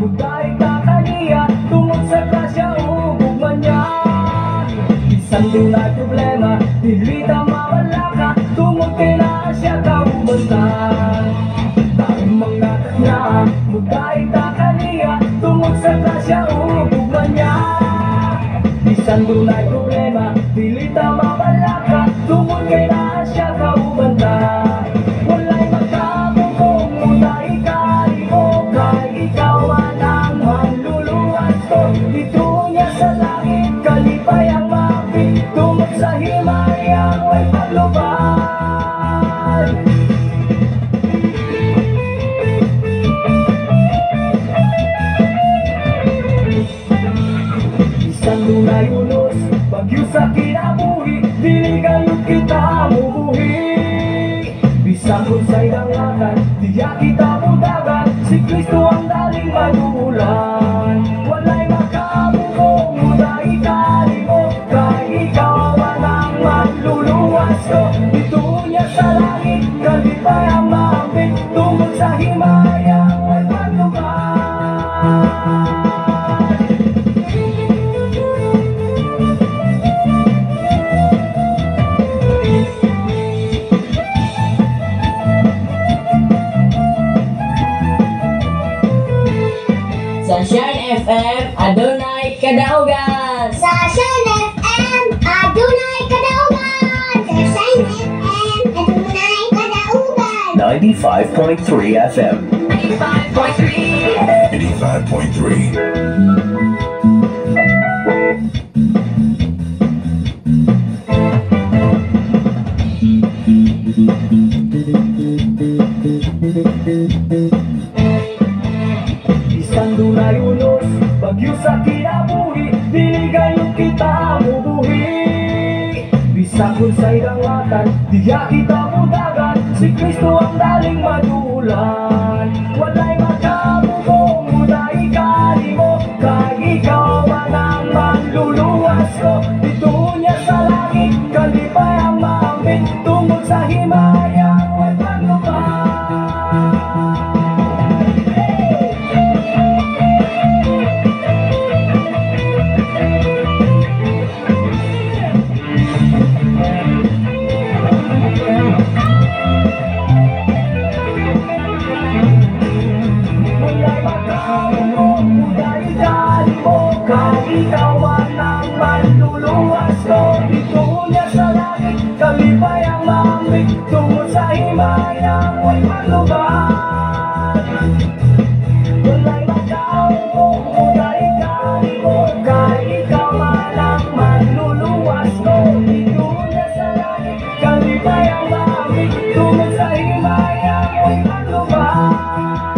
Mudahig na kaniya, tungod sa grasya o gugman niya. Isang tunay problema, dili ta mawala ka, tungod kay naa siya kaubantan. Tayong mga kanya, mudahig na kaniya, tungod sa grasya o gugman niya. Isang tunay problema, dili ta mawala ka, tungod kay naa siya kaubantan. Walay magkabong kung mudahig ka, ikaw ang manluluwas ko. Dito niya sa langit, kalipay ang mapit, tungod sa himayang may paglubad. Isang lunay unos, bagyo sa kinabuhi, dili kayo kita mubuhi. Bisang kung sa'y dangakan, diya kita mudagan, si Kristo ang daling magulan. Walay makabugong, mudahig ka mo, kay ikaw ang manluluwas ko. Dito niya sa langit, kalipay ang mapit, tungod sa himayang may paglubad. Sunshine FM, adunay kadaugan. Sunshine FM, adunay kadaugan. Sunshine FM, adunay kadaugan. 95.3 FM. 85.3. 85.3. Isang dunay unos, bagyo sa kinabuhi, dili kayo kita mubuhi. Bisang kung sa'y dangatan, diya kita mudagan, si Kristo ang daling madulan. Walay makabugong, mudahig ka mo, kay ikaw ang manluluwas ko. Dito niya sa langit, kalipay ang mapit, tungod sa himayang may paglubad. Ikaw ang manluluwas ko. Dito niya sa langit, kalipay ang mapit, tungod sa himayang may paglubad. Walay magkabong, mudahig ka mo, kay ikaw ang manluluwas ko. Dito niya sa langit, kalipay ang mapit, tungod sa himayang may paglubad.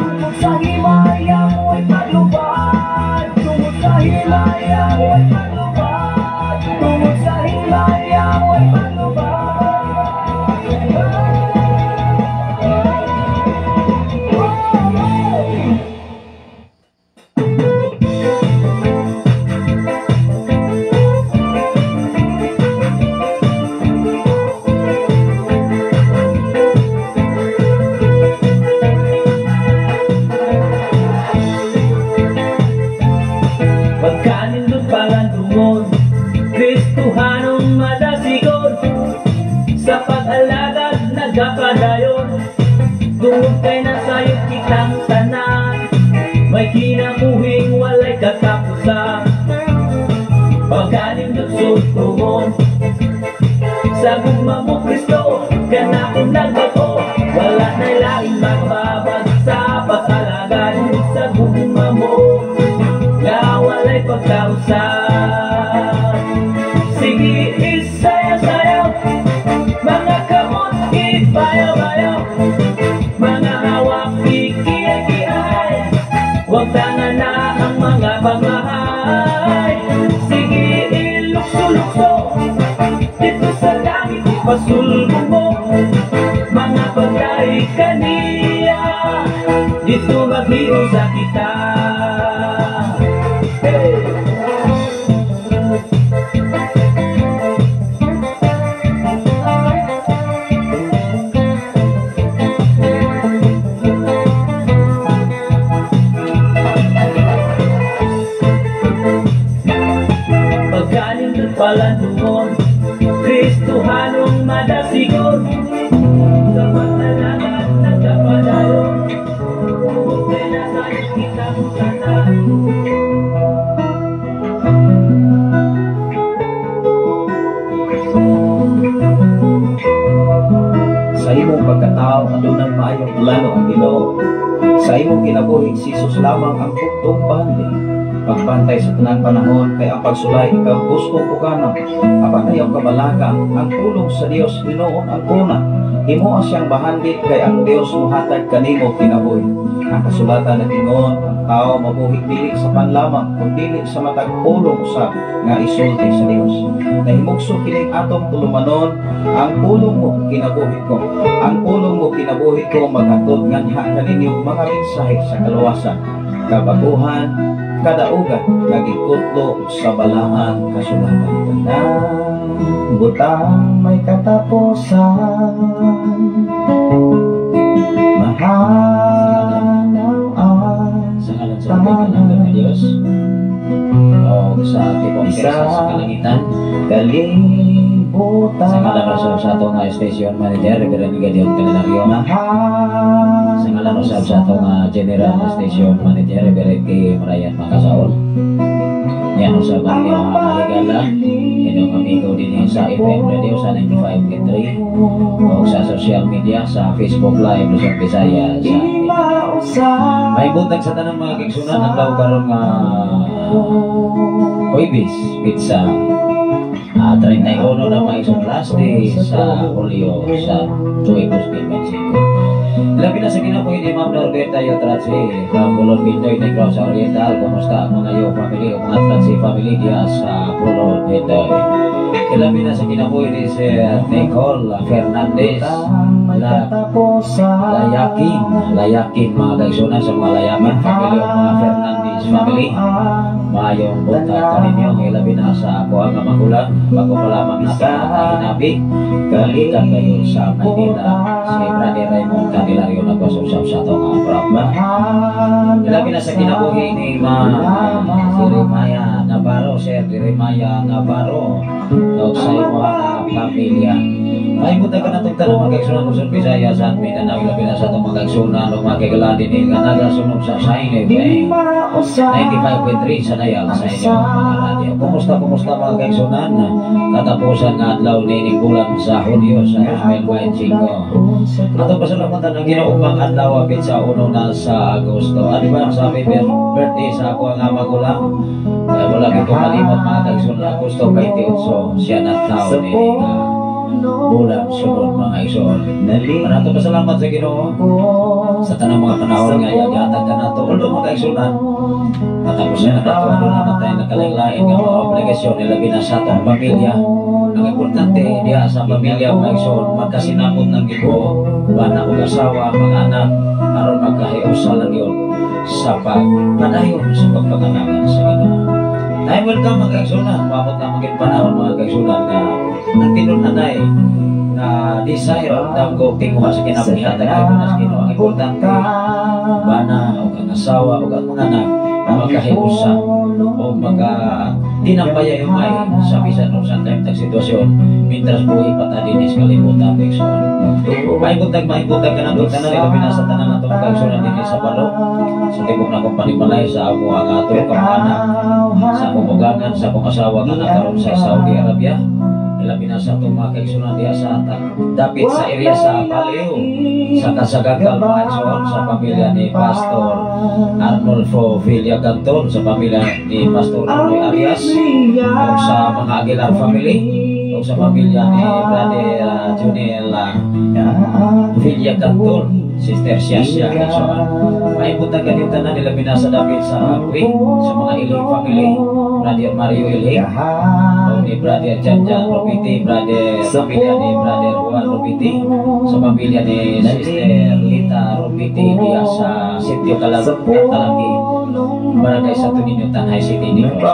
Tungod sa himayang may paglubad. Tungod sa himayang may paglubad. Tungod sa himayang may paglubad. Pagkanindot palang tungod, Kristuhanong madasigod, sa pag-alagad nagkapadayon, tungod kay nasayot kitang tanan, may kinabuhing walay katapusan. Pagkanindot sugtungon, sa gugma mo Kristo, kana kung nagbago, wala na laing magbabag sa pag-alagad sa gugma mo. Walay pagkausan. Sige, isayaw-sayaw, mga kamot, ibayaw-bayaw, mga hawak, ikiay-kiay, huwag tangan na ang mga pamahay. Sige, ilukso-lukso, dito sa langit, ipasulbong mo, mga pagkain kaniya, dito maghiro sa kita. Sa imong pagkatao, adunay maayong plano ang Ginoo. Sa imong kinabuhi, si Jesus lamang ang buktong pandi. Pagbantay sa tanang panahon, kay ang pagsulay ikaw gusto ko kanang. Apan ayaw kabalaka, ang tulong sa Dios Ginoon ang kuna. Himo siyang bahandi, kay ang Dios muhatag kanimo kinabuhi. Ang kasulatan na Ginoo, ang tao mabuhi dili sa panlamang, kundi sa matag pulong usab nga isulti sa Dios. Nahimugso kining atong tulumanon, ang pulong mo kinabuhi ko. Ang pulong mo kinabuhi ko maghatod nganha kaninyong mga mensahe sa kaluwasan, kabaguhan, kadaugan, nagikutlo sa balaang kasulatan. Tanang butang may katapusan, mahalaw Sa ngalan sa pagkakalanggan ng Diyos o sa tipong kersa sa kalangitan, kalibutan. sa ngalan usab sa atong station manager Reverend Gideon Canario, sa ngalan usab sa atong general station manager Reverend K. Marayan Makasaol, yan usab ang iyong mahigala inyong amigo din sa FM Radio sa 95.3 o sa social media sa Facebook Live Luzon, Visayas may buntag sa tanang mga kigsunan ang daw karon nga Huwebes pizza 31 na may isang last day sa Julio sa Tuigos Mexico. Labi na sa kinabuhi ni Ma'am Norberta Yotratsi from Pulon Bindoy, Negros Oriental. Kumusta ang mga iyo family o mga Tratsi family diya sa Pulon Bindoy? Labi na sa kinabuhi ni Sir Nicole Fernandez layakin mga kaigsunan sa mga layakin family o mga Fernandez family. Mayong buntag kaninyo ilabi na sa ako ang magulang bago pa lamang natin hinabi kalikan kayo sa Manila si Brother Raymond Candelario nagpasusap sa itong programa. Ilabi na sa kinabuhi ni Jeremiah Navarro, Sir Jeremiah Navarro o sa imo ang pamilya. Ay buntag ka na itong tanong mga kaigsunan Luzon, Visayas at Mindanao. Ilabi na sa itong mga kaigsunan o mga kaigaladin ni nagasunog sa Sainay 95.3 sa Dayal sa inyong mga radio. Kumusta mga kaigsunan? Katapusan nga adlaw ni bulan sa Hulyo sa 2025. Ato pasalamatan ang ginaumang adlaw apit sa 1 na sa Agosto. Ano ba ang sabi birthday sa ako ang magulang? Kaya wala ko malimot mga kaigsunan. Agosto 28 siya na tao ni bulan sunod mga igsoon. Manato pasalamat sa Ginoo sa tanang mga panahon nga yatag ka nato ulo mga igsunan. Matapos na nato ulo na tayo nakalain nga mga obligasyon labi na sa atong pamilya. Ang importante diha sa pamilya mga igsoon magkasinabot ng Ginoo bana ug asawa mga anak aron magkahiusa lang yun sa pagpadayon sa pagpanganakan sa Ginoo. Tayo welcome mga kaigsunan, maabot na maging panahon mga kaigsunan nga ang tinunanay na desire ang ko tinguha sa kinabuhian daghan ko na sa Ginoo. Ang importante bana o ang asawa o ang mga anak na magkahiusa o dinambaya yung may sa bisan o sa time tag sitwasyon mintras buhay patadin is kalibutan kaigsunan. Maibutag ka na doon tanan nila binasa tanan nato mga kaigsunan din sa balo sa tibok na kong panimalay sa ako ang ato yung kamana sa akong ugangan sa akong asawa nga nakaroon sa Saudi Arabia. Labi na sa itong mga kaigsunan diya sa dapit sa area sa Paleo sa Kasagagal mga igsoon sa pamilya ni Pastor Arnolfo Villacanton, sa pamilya ni Pastor Roy Arias o sa mga Aguilar family o sa pamilya ni Brother Junel Villacanton, Sister Siasya igsoon. Maibutang ganito na nila binasa dapit sa Agui sa mga Iling family, Brother Mario Iling o ni Brother Janjan Robiti, pamilya ni Brother Juan Robiti, sa pamilya ni Sister Lita Robiti diya sa Sitio Katalagi, barangay sa Tuninyo, Tanay City, Negros.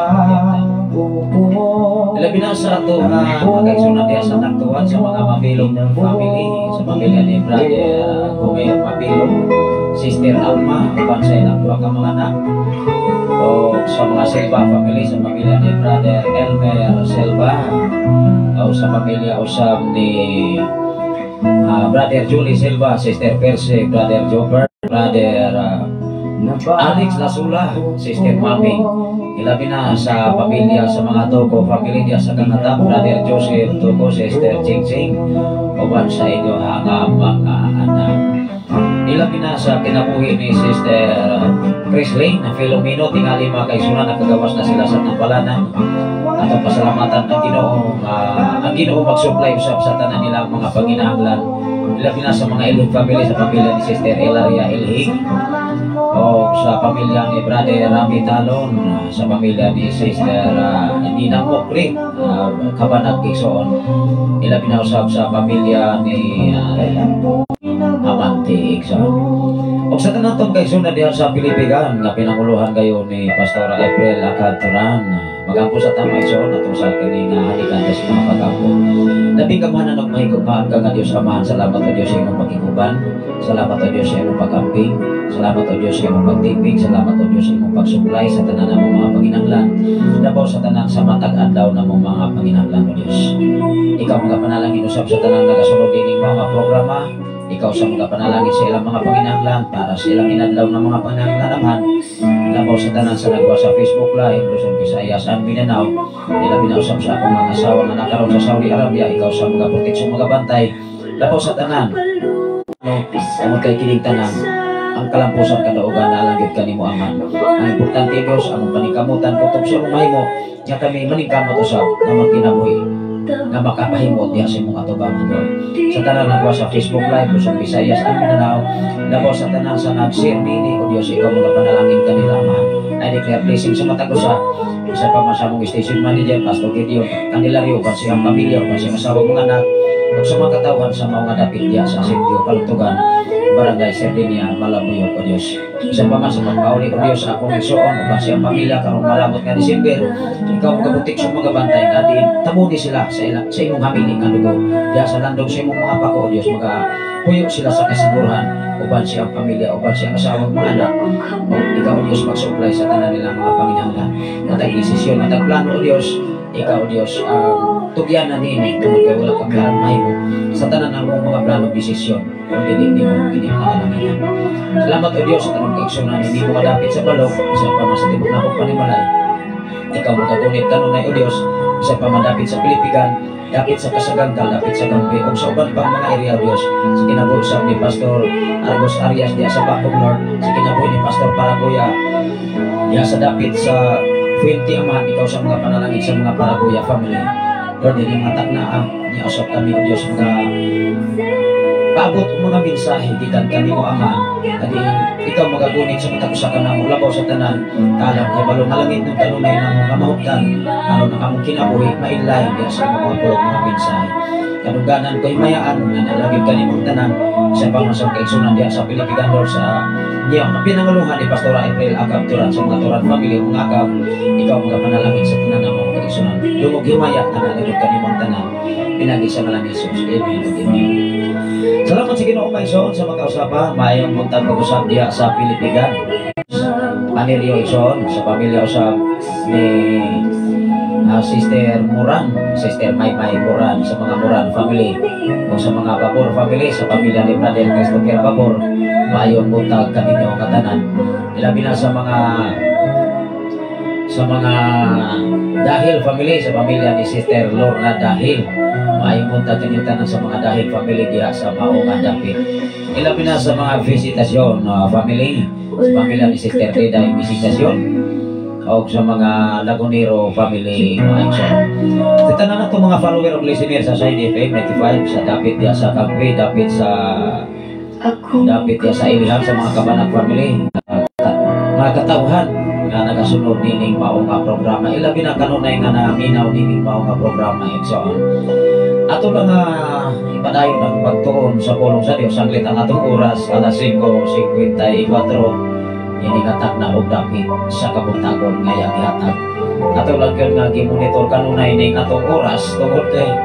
Labi na sa ito mga kaigsunan diya sa Nagtuan sa mga Mabilong family, sa pamilya ni Brother Kumayor Mabilong, Sister Alma, upan sa ilang dua ka mga anak, o sa mga Silva family, sa pamilya ni Brother Elmer Silva, o sa pamilya usab ni Brother Julie Silva, Sister Perse, Brother Jobert, Brother Alex Lasula, Sister Mami, ilabi na sa pamilya, sa mga Toko family diya sa Kangatap, Brother Joseph Toko, Sister Ching Ching, uban sa inyo ang mga anak. Ilabi na sa kinabuhi ni Sister Chris Lane na Filomeno, tingali mga kaisunan, nakagawas na sila sa tampalanan. At ang pasalamatan ng Ginoo mag-supply usap sa tanan nilang mga panginahanglan. Ilabi na sa mga Ilog family, sa pamilya ni Sister Elaria Elhig, o sa pamilya ni Brother Rami Talon, sa pamilya ni Sister Nina Mokri, Kabanag Kiksoon. Ilabi na usap sa pamilya ni Amante Iksoon. O sa tanatong kaigsoon diha sa Pilipigan nga pinanguluhan kayo ni Pastora April Acaturan, magampo sa tama igsoon ato sa kini nga halikan sa mga pagampo. Labing kamahanan og mahigugmaan ka nga Dios Amahan, salamat o Dios sa imong pakiguban, salamat o Dios sa imong pag-amping, salamat o Dios sa imong pagtipig, salamat o Dios sa imong pagsuplay sa tanan namong mga panginahanglan, labaw sa tanan sa matag adlaw namong mga panginahanglan o Dios. Ikaw mga panalangin usab sa tanan nagasunod dining mga programa. Ikaw sa mga panalangin sa ilang mga panginahanglan para sa ilang inadlaw ng mga panginahanglan, labaw sa tanan sa nagwa sa Facebook Live, Luzon, Visayas, at Mindanao. Ilabi na usap sa akong mga asawa na nakaroon sa Saudi Arabia. Ikaw sa mga proteksyon, mga bantay, labaw sa tanan. Ang kay tanan, ang kalampusan kadaugan na langit kanimo Aman. Ang importante Diyos, ang paningkamutan kutob sa umay mo, nga kami maningkamot usap na magkinabuhi na makapahimot diha sa imong atubangan Lord. Sa tanan nagwa sa Facebook Live, Luzon, Visayas, at Mindanao, labaw sa tanan sa nag-share nini o Dios, ikaw mga panalangin kanila Amahan. I declare blessing sa matag usa sa pamasamong station manager, Pastor Gideon, Candelario, kan siyang pamilya, kan siyang asawa mga anak, ug sa mga katawhan sa mga dapit diha sa Sitio Kaltugan, Barangay Sardinia, Malabuyo o Dios. Sa pamasamong pauli o Dios, akong igsoon ug kan siyang pamilya karong malabot nga Disyember, ikaw magabutik sa mga bantay nga diin tamuni sila sa imong hamili nga dugo diha sa landong sa imong mga pako o Dios, magapuyo sila sa kasiguruhan uban siyang pamilya, uban siyang asawa mga anak, o ikaw o Dios mag-supply sa tanan nila mga panginahanglan. Matag desisyon, matag plano o Dios, ikaw o Dios tugyan na nini tungod kay wala kang lahat mahimo sa tanan ng mga plano desisyon kung dili mo kini panalangin. Salamat o Dios sa tanang kaigsunan, hindi mo madapit sa balok sa pamasatibok na akong panimalay. Ikaw magagunit kanunay o Dios sa pamadapit sa Pilipigan, dapit sa Kasaganggal, dapit sa Gampi, o sa uban pang mga area o Dios. Sa kinabuhi ni Pastor Argos Arias diya sa Bacog North, sa kinabuhi ni Pastor Paraguya diya sa dapit sa Fuente Amahan, ikaw sa mga panalangin sa mga Paraguya family. Lord, hindi matak na niya usap kami o Dios, mga paabot ang mga mensahe gikan kanimo Ama, kadi ikaw magagunit sa matag usa ka namo labaw sa tanan kalam kay balong malangit ng kanunay namo kamahutdan aron ang among kinabuhi mailay diha sa mga pulong mga mensahe. Kadungganan ko himayaan nga nalagip kanimong tanan sa pamasamong kaigsunan diha sa Pilipigan Lord, sa niya ang pinanguluhan ni Pastor April Acaturan sa mga Turan family mga akab. Ikaw mga panalangin sa tanan namong kaigsunan, dungog himaya na nalagip kanimong tanan pinagi sa ngalan ni Jesus. Amen. Amen. Salamat sa Ginoo kaigsoon sa mga usapan, mayong buntag pag-usap diha sa Pilipigan. Paniryo igsoon sa pamilya usab ni Sister Moran, Sister Maymay Moran, sa mga Moran family, o sa mga Babor family, sa pamilya ni Brother Christopher Babor, mayong buntag kaninyo katanan. Ilabi na sa mga Dahil family, sa pamilya ni Sister Lorna Dahil, mayong buntag kaninyo tanan sa mga Dahil family diha sa Maungan Dapit. Ilabi na sa mga Visitasyon family, sa pamilya ni Sister Reda Visitasyon, o sa mga Lagunero family mga igsoon. Kita na itong mga follower of listener sa Side FM 95 sa dapit diya sa Kampi, dapit diya sa Ilhan, sa mga Kabanag family, mga katawhan nga nagasunod nining mao nga programa. Ilabi na kanunay nga naminaw nining mao nga programa igsoon. Ato lang ipadayon ang pagtuon sa pulong sa Dios saglit ang atong oras, alas 5:54. Ini katak na og dapit sa kabuntagon nga gihatag. Ato lang gyud nga gimonitor kanunay ning atong oras tungod kay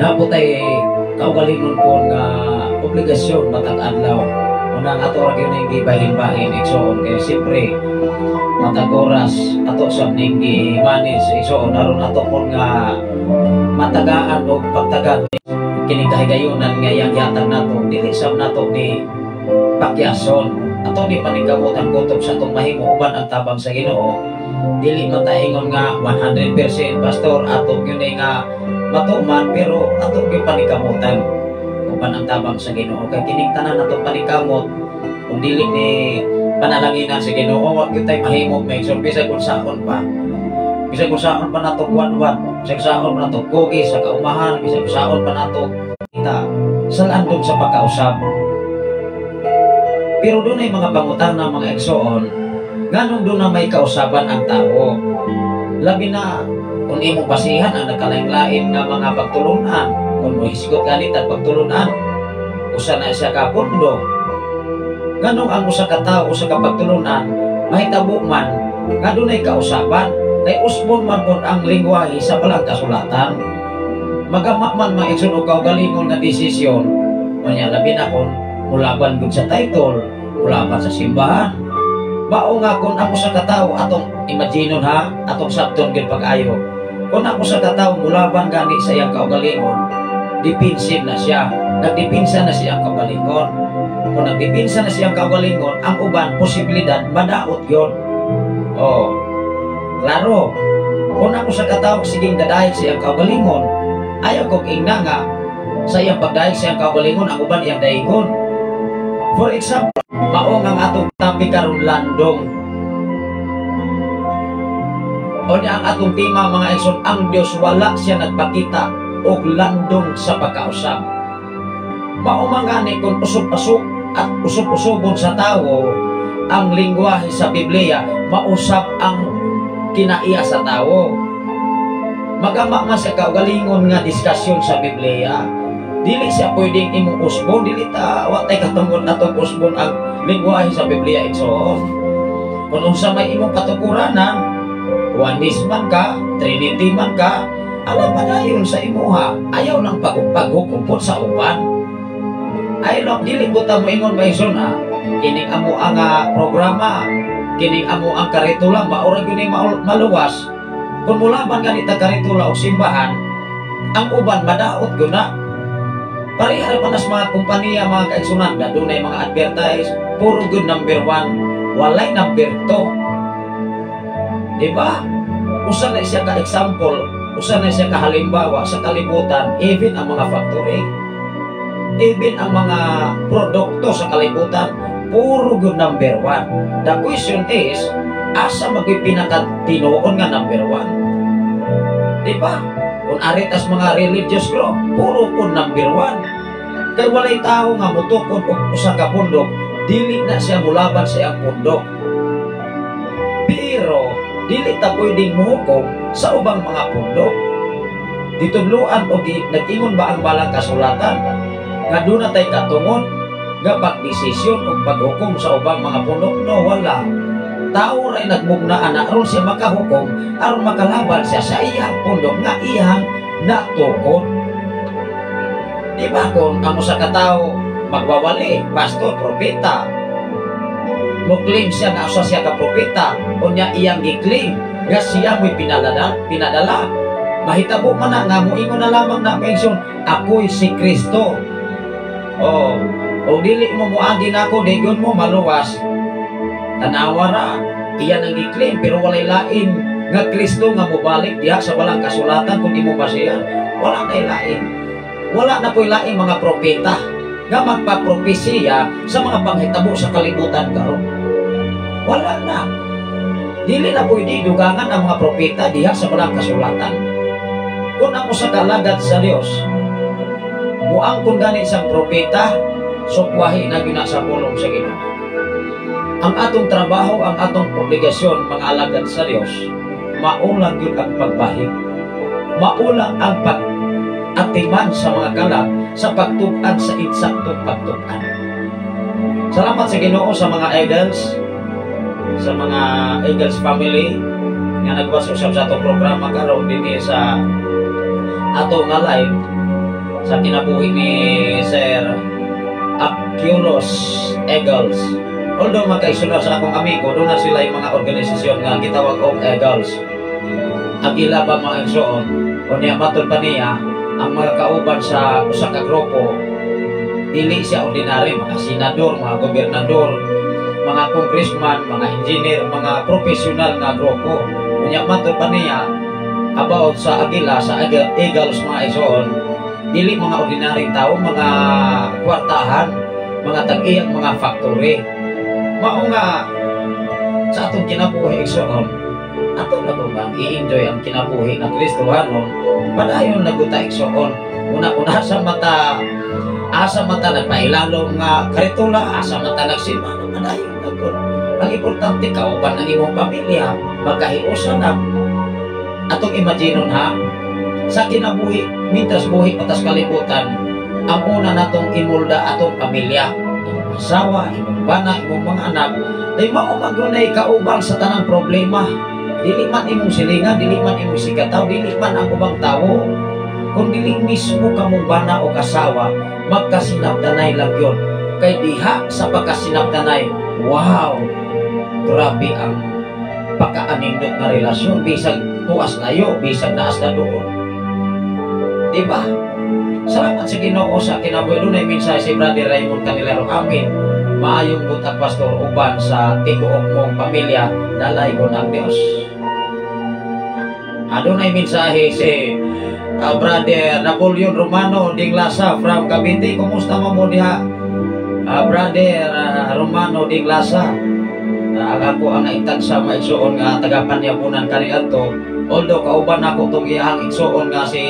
naputay kaugalingon po nga obligasyon matag adlaw. Unang ato ra gyud ning gibahin-bahin igsoon kay siyempre matag oras ato sa ning gi-manage igsoon aron ato pon nga matagaan og pagtagad kini kahigayunan nga iyang yatag nato dili sab nato ni pakyason ato ni paningkamutan kutob sa atong mahimo uban ang tabang sa Ginoo. Dili man ta ingon nga 100% pastor ato gyud nga matuman, pero ato gyud paningkamutan uban ang tabang sa Ginoo. Kay kining tanan nato paningkamot kung dili ni panalanginan sa Ginoo, wag gyud tay mahimo may sorpresa kung saon pa. Bisag usaon pa nato kuan-kuan, bisag usaon pa nato kogi sa kaumahan, bisag usaon pa nato kita sa landong sa pagkausap. Pero doon ay mga pangutana, mga eksoon, nganong doon na may kausaban ang tao. Labi na kung imong basihan ang nagkalain-lain nga mga pagtulunan, kung mo hisgot ganit ang pagtulunan, usa na siya ka pundo. Nganong ang usa ka tawo, usa ka pagtulunan, mahitabo man nga doon ay kausaban. Kay usbon man po ang lingwahe sa balang kasulatan. Magamak man maiksun o kaugalingon nga desisyon, kanya labi na kung mulaban gud sa title, mulaban sa simbahan. Mao nga kung ako sa katao atong imaginon ha, atong sabton gud pag-ayo. Kung ako sa katao mulaban gani sa iyang kaugalingon, defensive na siya. Nagdepinsa na siyang kaugalingon. Kung nagdepinsa na siyang kaugalingon, ang uban posibilidad madaot yun. Oh. Klaro, kung ako sa katawag siging dadahig sa iyang kaugalingon, ayaw kong ingna nga sa iyang pagdahig sa iyang kaugalingon ang uban iyang dahigon. For example, maong ang atong tampi karon landong. O niya ang atong tema mga ison, ang Diyos wala siya nagpakita og landong sa pagkausap. Maumangani kung usop-usop at usop-usubon sa tao, ang lingwahe sa Biblia, mausap ang kinaiya sa tao. Magama man sa kaugalingon nga diskasyon sa Biblia, dili siya pwedeng imong usbon, dili ta watay katungod natong usbon ang lingwahe sa Biblia igsoon. Kung unsa may imong katukuranan, Oneness man ka, Trinity man ka, alam pa dayon sa imuha, ayaw nang paghukumpot sa uban. Ay lang dili buta mo ingon maison kining amo ang programa, kining amo ang karitula, maura gyud maluwas. Kung mulaban ganita karitula o simbahan, ang uban madaot gyud na. Parehara pa nas mga kompanya, mga kaigsunan, dunay mga advertise, puro good number 1, walay number 2. Diba? Usa na siya ka example, usa na siya ka halimbawa sa kalibutan, even ang mga factory, even ang mga produkto sa kalibutan, puro good number 1. The question is, asa maging pinakatinuon nga number 1? Diba? Kung aritas mga religious group, puro po number 1. Kaya walay tao nga mutukod o usa ka pundok, dili na siya mulaban sa iyang pundok. Pero, dili ta pwedeng muhukom sa ubang mga pundok. Ditudluan o nag-ingon ba ang balang kasulatan nga doon na tayo katungon nga pagdesisyon o paghukom sa ubang mga pundok? No, wala. Tao rin nagmugnaan na aron siya makahukom, aron makalaban siya sa iyang pundok nga iyang natukod. Diba kung ang usa ka tawo magwawali, pastor, propeta, mo-claim siya na usa siya ka propeta, o niya iyang gi-claim nga siya mo'y pinadala. Mahitabo man na nga moingon na lamang na mention, ako'y si Kristo. O dili mo muagi na ako, digon mo maluwas. Tanawara, iyan ang i-claim, pero walay lain nga Kristo nga mubalik diha sa walang kasulatan kung di mo basihan. Wala na lain. Wala na po'y lain mga propeta nga magpapropesiya sa mga panghitabo sa kalibutan karon. Wala na. Dili na pwede dugangan ang mga propeta diha sa walang kasulatan. Kung ako sa kalagad sa Dios, muang kung gani isang propeta, sukwahi na yun sa pulong sa Ginoo. Ang atong trabaho, ang atong obligasyon, mga alagad sa Diyos, maulang yun ang pagbahig. Maulang ang pag-atiman sa mga kalag sa pagtukan sa insaktong pagtukan. Salamat sa Ginoo sa mga idols, sa mga Eagles family nga nagwasosap sa atong programa karon dinhi sa ato nga live sa kinabuhi ni Sir Aculos Eagles. Although magkaisuna sa akong amigo, doon na sila yung mga organisasyon nga gitawag og Eagles. Agila ba mga igsoon, o niya matod pa niya, ang mga kauban sa usa ka grupo dili siya ordinary, mga senador, mga gobernador, mga congressman, mga engineer, mga professional nga grupo. Unya matud pa niya about sa Agila, sa Eagles mga ison, dili mga ordinaryong tao, mga kwartahan, mga tag-iyang mga factory. Mao nga sa atong kinabuhi ison, ato na bang i-enjoy ang kinabuhi ng Kristohanon, padayon naguta ison. Una-una asa mata nagpailalong nga karitula, asa mata nagsimba, padayon nagun. Ang importante kauban ng imong pamilya, magkahiusan na. Atong imaginon ha, sa kinabuhi, mitras buhi patas kalibutan, ang una natong imulda atong pamilya, imong asawa, imong bana, imong mga anak, ay maumagunay kaubang sa tanang problema. Dili man imong silingan, dili man imong sigataw, dili man ang ubang tao. Kung dili mismo kamong bana o asawa, magkasinabdanay lang yun. Kay diha sa pagkasinabdanay, wow! Grabe ang pagkaanindot na relasyon, bisag tuas layo, bisag naas na doon. Diba? Salamat sa Ginoo sa kinabuhi. Doon ay mensahe si Brother Raymond Canilero. Amin. Maayong butag pastor uban sa tiguok mong pamilya, dalay ko ng Diyos. Doon ay mensahe si Brother Napoleon Romano Dinglasa from Cavite. Kumusta mo diha? Brother Romano Dinglasa. Ako ang naitag sa maigsoon nga tagapanyabunan kaniadto. Although kauban ako itong iyahang igsoon nga si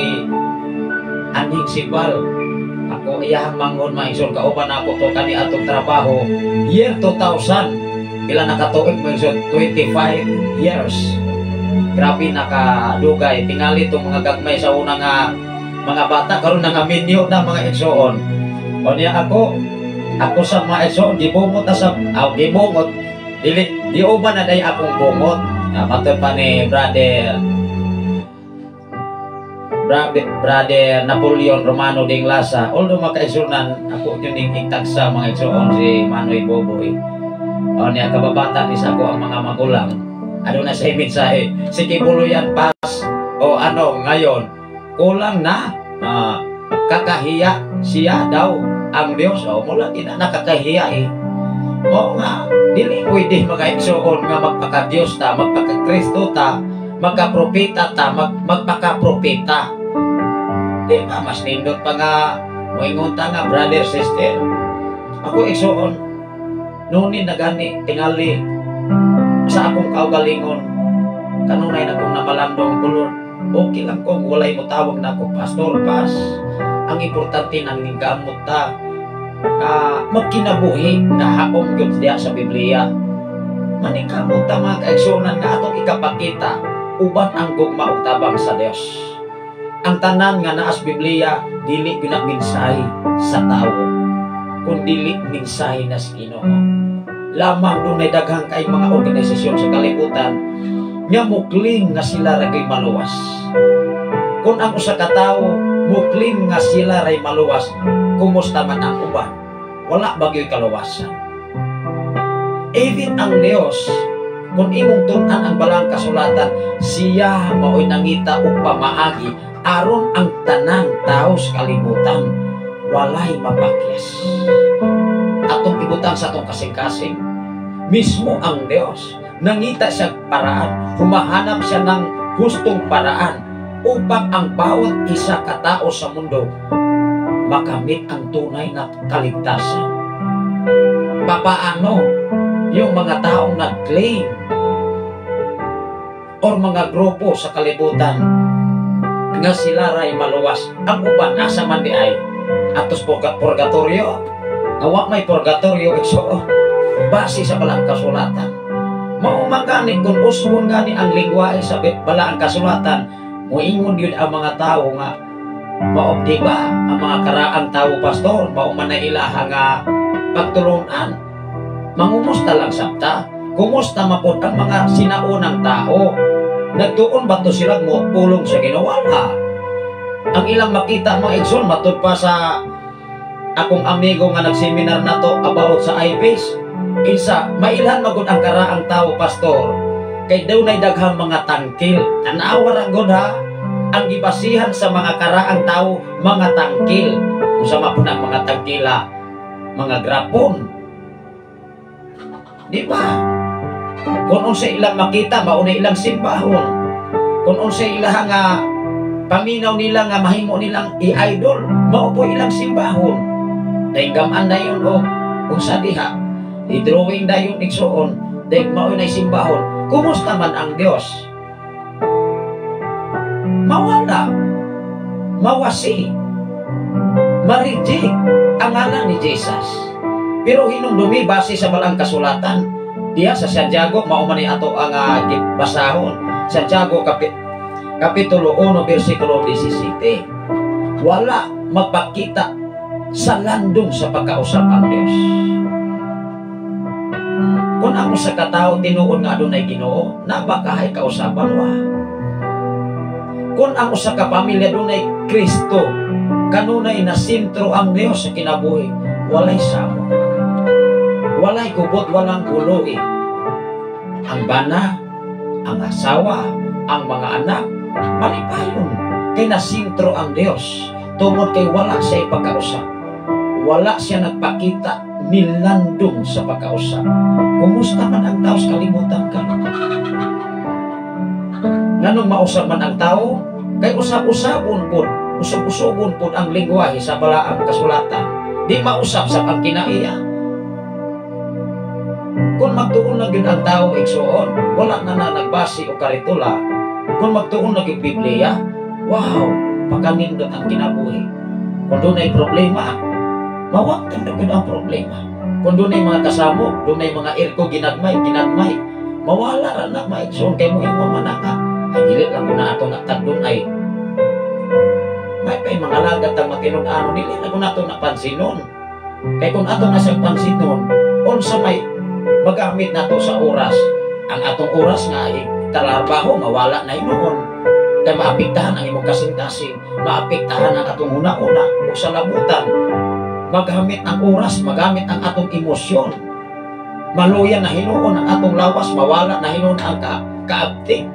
Aning Sibal. Ako iyahang mangon maigsoon kauban ako to kaniadtong trabaho. Year 2000. Pila nakatuig maigsoon 25 years. Grabe nakadugay. Tingali itong mga gagmay sa unang mga bata. Karoon na nga minyo na mga igsoon. O niya ako sa mga igsoon, gibungot na sa, gibungot. Di uban na day akong bungot. Matod pa ni Brother Napoleon Romano Dinglasa. Although makaigsunan, ako yun yung higtag sa mga igsoon si Manoy Boboy. O niya kababata ni sa ako ang mga magulang. Ano na sa mensahe? Sige buluyan pas o ano ngayon kulang na kakahiya siya daw ang Diyos. O mula di na nakakahiya o nga dili pwede mga igsoon nga magpaka-Diyos ta, magpaka-Kristo ta, magka-propeta ta, magpaka-propeta. Di ba mas nindot pa nga moingon ta nga brother sister. Ako igsoon nunin na gani tingali sa akong kaugalingon kanunay na kong namalandong kulor. Okay lang kung walay mo tawag na ako pastor pas. Ang importante nang gamot ta magkinabuhi na haong Diyos diya sa Biblia. Manikamot ta mga kaigsunan nga atong ikapakita uban ang gugma ug tabang sa Dios. Ang tanan nga naas Biblia dili pinaminsay sa tao kun dili minsay na sa Ginoo. Lamang doon ay daghang kay mga organisasyon sa kalibutan nga mukling nga sila ray maluwas. Kung ang usa ka tawo mukling nga sila ray maluwas, kumusta man ang uban? Wala bagyo'y kaluwasan. Even ang Dios, kung imong tun-an ang balang kasulatan, siya mao'y nangita o pamaagi aron ang tanang tao sa kalibutan walay mapakyas. Atong ibutang sa atong kasing-kasing, mismo ang Dios nangita siya paraan, humahanap siya ng hustong paraan upang ang bawat isa katao sa mundo makamit ang tunay na kaligtasan. Papaano yung mga taong nag-claim or mga grupo sa kalibutan nga sila ray maluwas, ang uban asa man di ay atos purgatorio. Awa may purgatorio igsoon base sa balang kasulatan. Maumang gani kung usbon gani ang lingwahe sa balang kasulatan, muingon yun ang mga tao nga mao diba ang mga karaang tao pastor mao man na ilaha nga pagtulunan. Mangumusta lang sabta, kumusta mapod ang mga sinaunang tao? Nagtuon ba to sila mo pulong sa ginawala? Ang ilang makita mga igsoon matud pa sa akong amigo nga nagseminar na to about sa iPace. Isa, mailan magud ang karaang tao pastor kay daw nay daghang mga tangkil. Tanawa ra gud ha. ang gibasihan sa mga karaang tao, mga tangkil. Kung sama po na mga tangkila, mga grapon. Di ba? Kung unsa ilang makita, mauna ilang simbahon. Kung unsa ilang nga paminaw nila nga mahimo nilang i-idol, mao po ilang simbahon. Dainggaman na yun o unsa diha. I-drawing na yun igsuon, daig mao na simbahon. Kumusta man ang Dios? Mawala, mawasi, ma-reject ang ngalan ni Jesus. Pero hinumdumi base sa balang kasulatan, diya sa Santiago, maumani ato ang basahon. Santiago Kapitulo 1, versikulo 17. Wala magpakita sa landong sa pagkausap ang Diyos. Kung ako sa katao tinuod nga adunay Ginoo, nabakahay kausapan wa. Kung ako sa kapamilya dunay Kristo, kanunay na sentro ang Dios sa kinabuhi, walay samo. Walay kubot, walang kuloy. Ang bana, ang asawa, ang mga anak, malipayon. Kay nasintro ang Dios. Tungod kay wala siya ipagkausap. Wala siya nagpakita nilandong sa pagkausap. Kumusta man ang tao sa kalimutan ka? Nganong mausap man ang tao? Kay usap-usapon po, usap-usapon po ang lingwahe sa balaang kasulatan. Di mausap sa pagkinaiya. Kung magtuon na yun ang tao igsuon, wala na nagbasi o karitula. Kung magtuon na yung Biblia, wow, pagkanindot ang kinabuhi. Kung doon ay problema, mawagtan na yun ang problema. Kung doon ay mga kasamo, doon ay mga irko ginagmay, mawala na maigsuon kay mo yung manaka. Ay dili lang ko na ito natagdon ay may mga lagat ang matinun-ano nila na kung ito napansinon. Kaya kung ito nasa pansinon, unsa may magamit na to sa oras. Ang atong oras nga ay trabaho, mawala na noon. Kaya maapektahan ang imong kasing-kasing, maapektahan ang atong una-una o sa labutan. Magamit ang oras, magamit ang atong emosyon. Maluyan na hinuon ang atong lawas, mawala na hinuon ang kaabtik.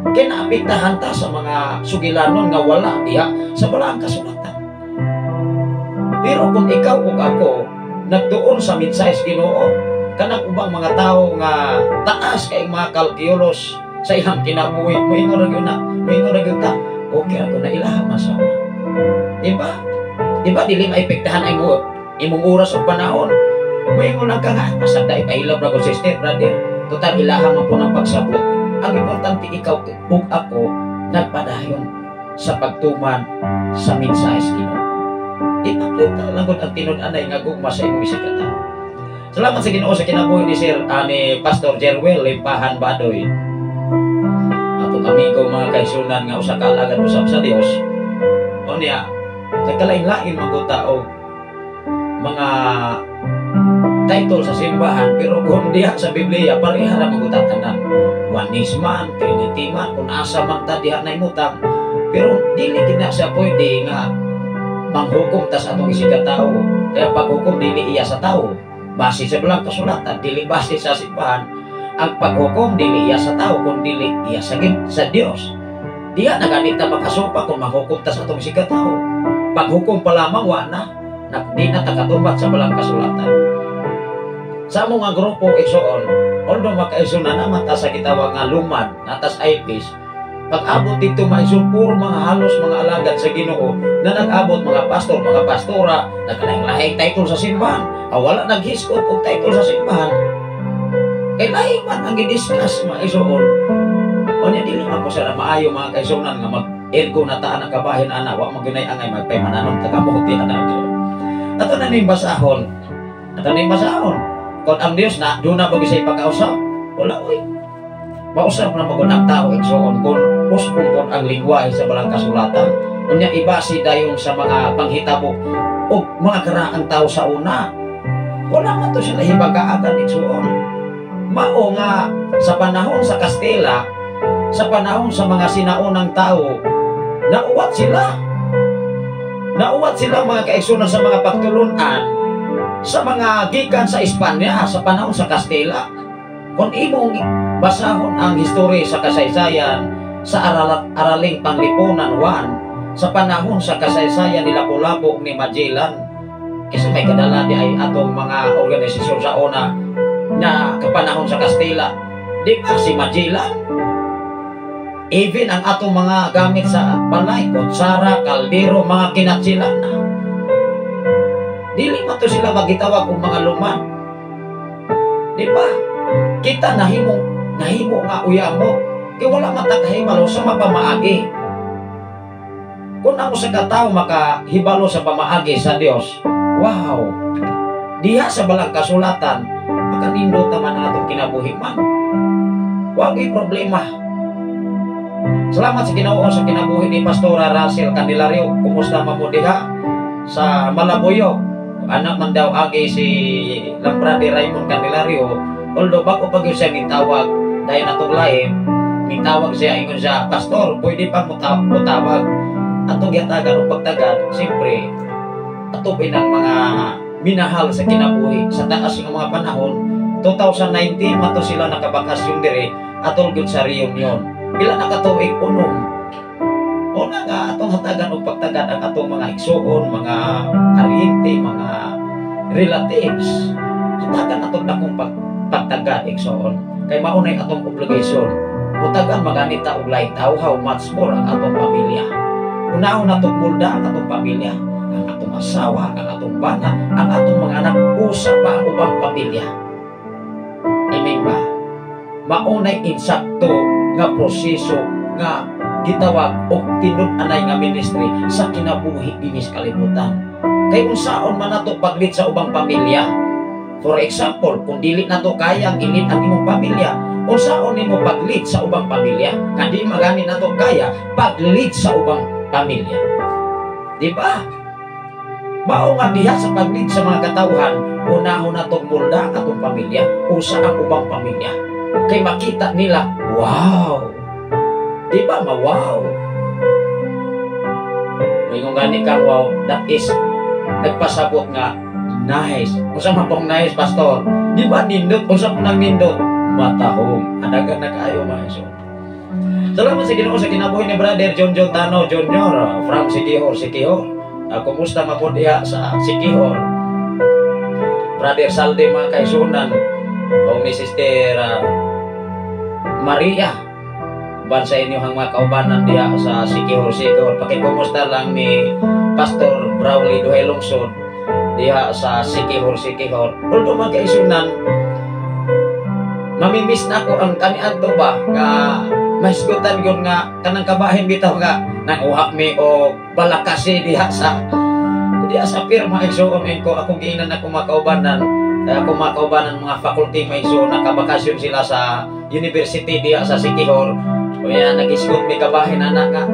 Kaya naapektahan ta sa mga sugilanon nga wala diha sa balaang kasulatan. Pero kung ikaw o ako nagtuon sa mensahe sa Ginoo, kanang ubang mga tao nga taas kay mga kalkyolos sa ilang kinabuhi, moingon ra gyud ta, okay ako na ilaha masaw. Diba dili maipektahan ay mo imong oras o panahon. Moingon lang ka nga pasagda ipahilab ra ko sister brother. Total ilaha man po ng pagsabot. Ang importante ikaw ug ako nagpadayon sa pagtuman sa mensahe sa Ginoo. Ipakita lang gud ang tinud-anay nga gugma sa imong bisikata. Salamat sa Ginoo sa kinabuhi ni Sir ni Pastor Jerwel Limpahan Badoy. Atong amigo mga kaisunan nga usa ka alagad usab sa Dios. O niya, nagkalain-lain mga tao mga title sa simbahan pero kung diha sa Biblia pareha ra magutatanan. Wanis man, Trinity man, kung asa man ta diha na imutang. Pero dili kina siya pwede nga manghukom ta sa atong isikatawo. Kaya paghukom dili iya sa tao. Base sa belang kasulatan, dili base sa simbahan. Ang paghukom dili iya sa tao, kung dili iya sa Dios. Diya na ganit na makasupa kung manghukom ta sa atong isikatawo. Paghukom pa lamang wa na, di na takatumat sa belang kasulatan. Sa mga grupo igsoon, although makaisunan naman ta sa gitawag nga lumad, natas IPs, pag-abot dito maisyon puro mga halos mga alagad sa Ginoo na nag-abot mga pastor, mga pastora, nagkalahing-lahing title sa simbahan. Wala naghiskot og title sa simbahan. Kay lahing man ang i-discuss maisuon. O niya dili man ko sa maayo mga kaisunan nga mag-ergo na taan ang kabahin ana, wa magunay angay magpaymananong tagamuti ana. Ato na ning basahon. Kung ang Diyos na doon na bagay sa ipag-ausap, wala oy. Mausap na magunang tao igsoon kung uspong kung ang lingwahe sa balang kasulatan. Kunya ibasi dayon sa mga panghitabo o mga karaang tao sa una. Wala man to sila hibagaagan igsoon. Mao nga sa panahon sa Kastila, sa panahon sa mga sinaunang tao, nauwat sila. Nauwat sila mga kaigsunan sa mga pagtulunan sa mga gikan sa Espanya sa panahon sa Kastila. Kung imong basahon ang history sa kasaysayan sa araling panglipunan 1 sa panahon sa kasaysayan ni Lapu-Lapu ni Magellan. Kasi may kadala di ay atong mga organisasyon sa una na kapanahon sa Kastila. Di ba si Magellan? Even ang atong mga gamit sa balay, kutsara, kaldero, mga kinatsilan na. Dili man to sila magitawag kung mga luman. Di ba? Kita nahimo nga uyamo. Kaya wala matakahibalo sa mapamaagi. Kung ako sa katao makahibalo sa pamaagi sa Dios, wow! Diha sa balang kasulatan, makanindot naman ang atong kinabuhi man. Huwag problema. Salamat sa Ginoo sa kinabuhi ni Pastora Russell Candelario. Kumusta mo diha sa Malabuyo? Anak man daw agi si Lamprade Raymond Candelario. Although bako pag siya mitawag dahil natong live, mitawag siya ingon siya, Pastor, pwede pa mutawag. Atong giyatagan o pagtagad, siyempre, atupin ang mga minahal sa kinabuhi sa taas ng mga panahon. 2019 mato sila nakabakasyon dire atol gud sa reunion. Pila nakatuig unom. Una nga atong hatagan og pagtagad ang atong mga igsuon, mga karyente, mga relatives. Hatagan atong dakong pagtagad igsuon. Kay maunay atong obligation. Butagan maganita og laitaw how much more ang atong pamilya. Unahon atong mulda ang atong pamilya, ang atong asawa, ang atong bana, ang atong mga anak, usa pa ang ubang pamilya. Amen ba? Maunay insakto nga proseso nga gitawag og tinud-anay nga ministry sa kinabuhi dinis kalibutan. Kay unsaon man nato paglit sa ubang pamilya? For example, kung dili nato kaya ang ilit ang imong pamilya, unsaon nimo paglit sa ubang pamilya? Kandi magani nato kaya paglit sa ubang pamilya. Di ba? Mao nga diha sa paglit sa mga katawhan, unahon natong mulda ang atong pamilya, usa ang ubang pamilya. Kay makita nila, wow! Di ba ma-wow? Ngayong gani ka, wow, that is nagpasabot nga nice. Unsa man pong nice, Pastor? Di ba nindot? Unsa man nang nindot? Matahong. Adagan na kayo, mga iso. Salamat sa Ginoo sa kinabuhi ni Brother John Tano Jr. from Sikihor. Kumusta mapod diha sa Sikihor? Brother Salde mga kaisunan o ni Sister Maria. Ban sa inyong mga kaubanan diha sa Sikihor. Pakikumusta lang ni Pastor Brawley Duhelongson diha sa Sikihor. Although mga kaisunan, mamimiss na ako ang kaniadto ba nga mahisgutan yun nga kanang kabahin bitaw nga nanguha mi o balakasi diha sa firma igsuon ko akong giinan ako makaubanan mga faculty may so nakabakasyon sila sa university diha sa Sikihor. Kaya nag-isgot mi kabahin anak nga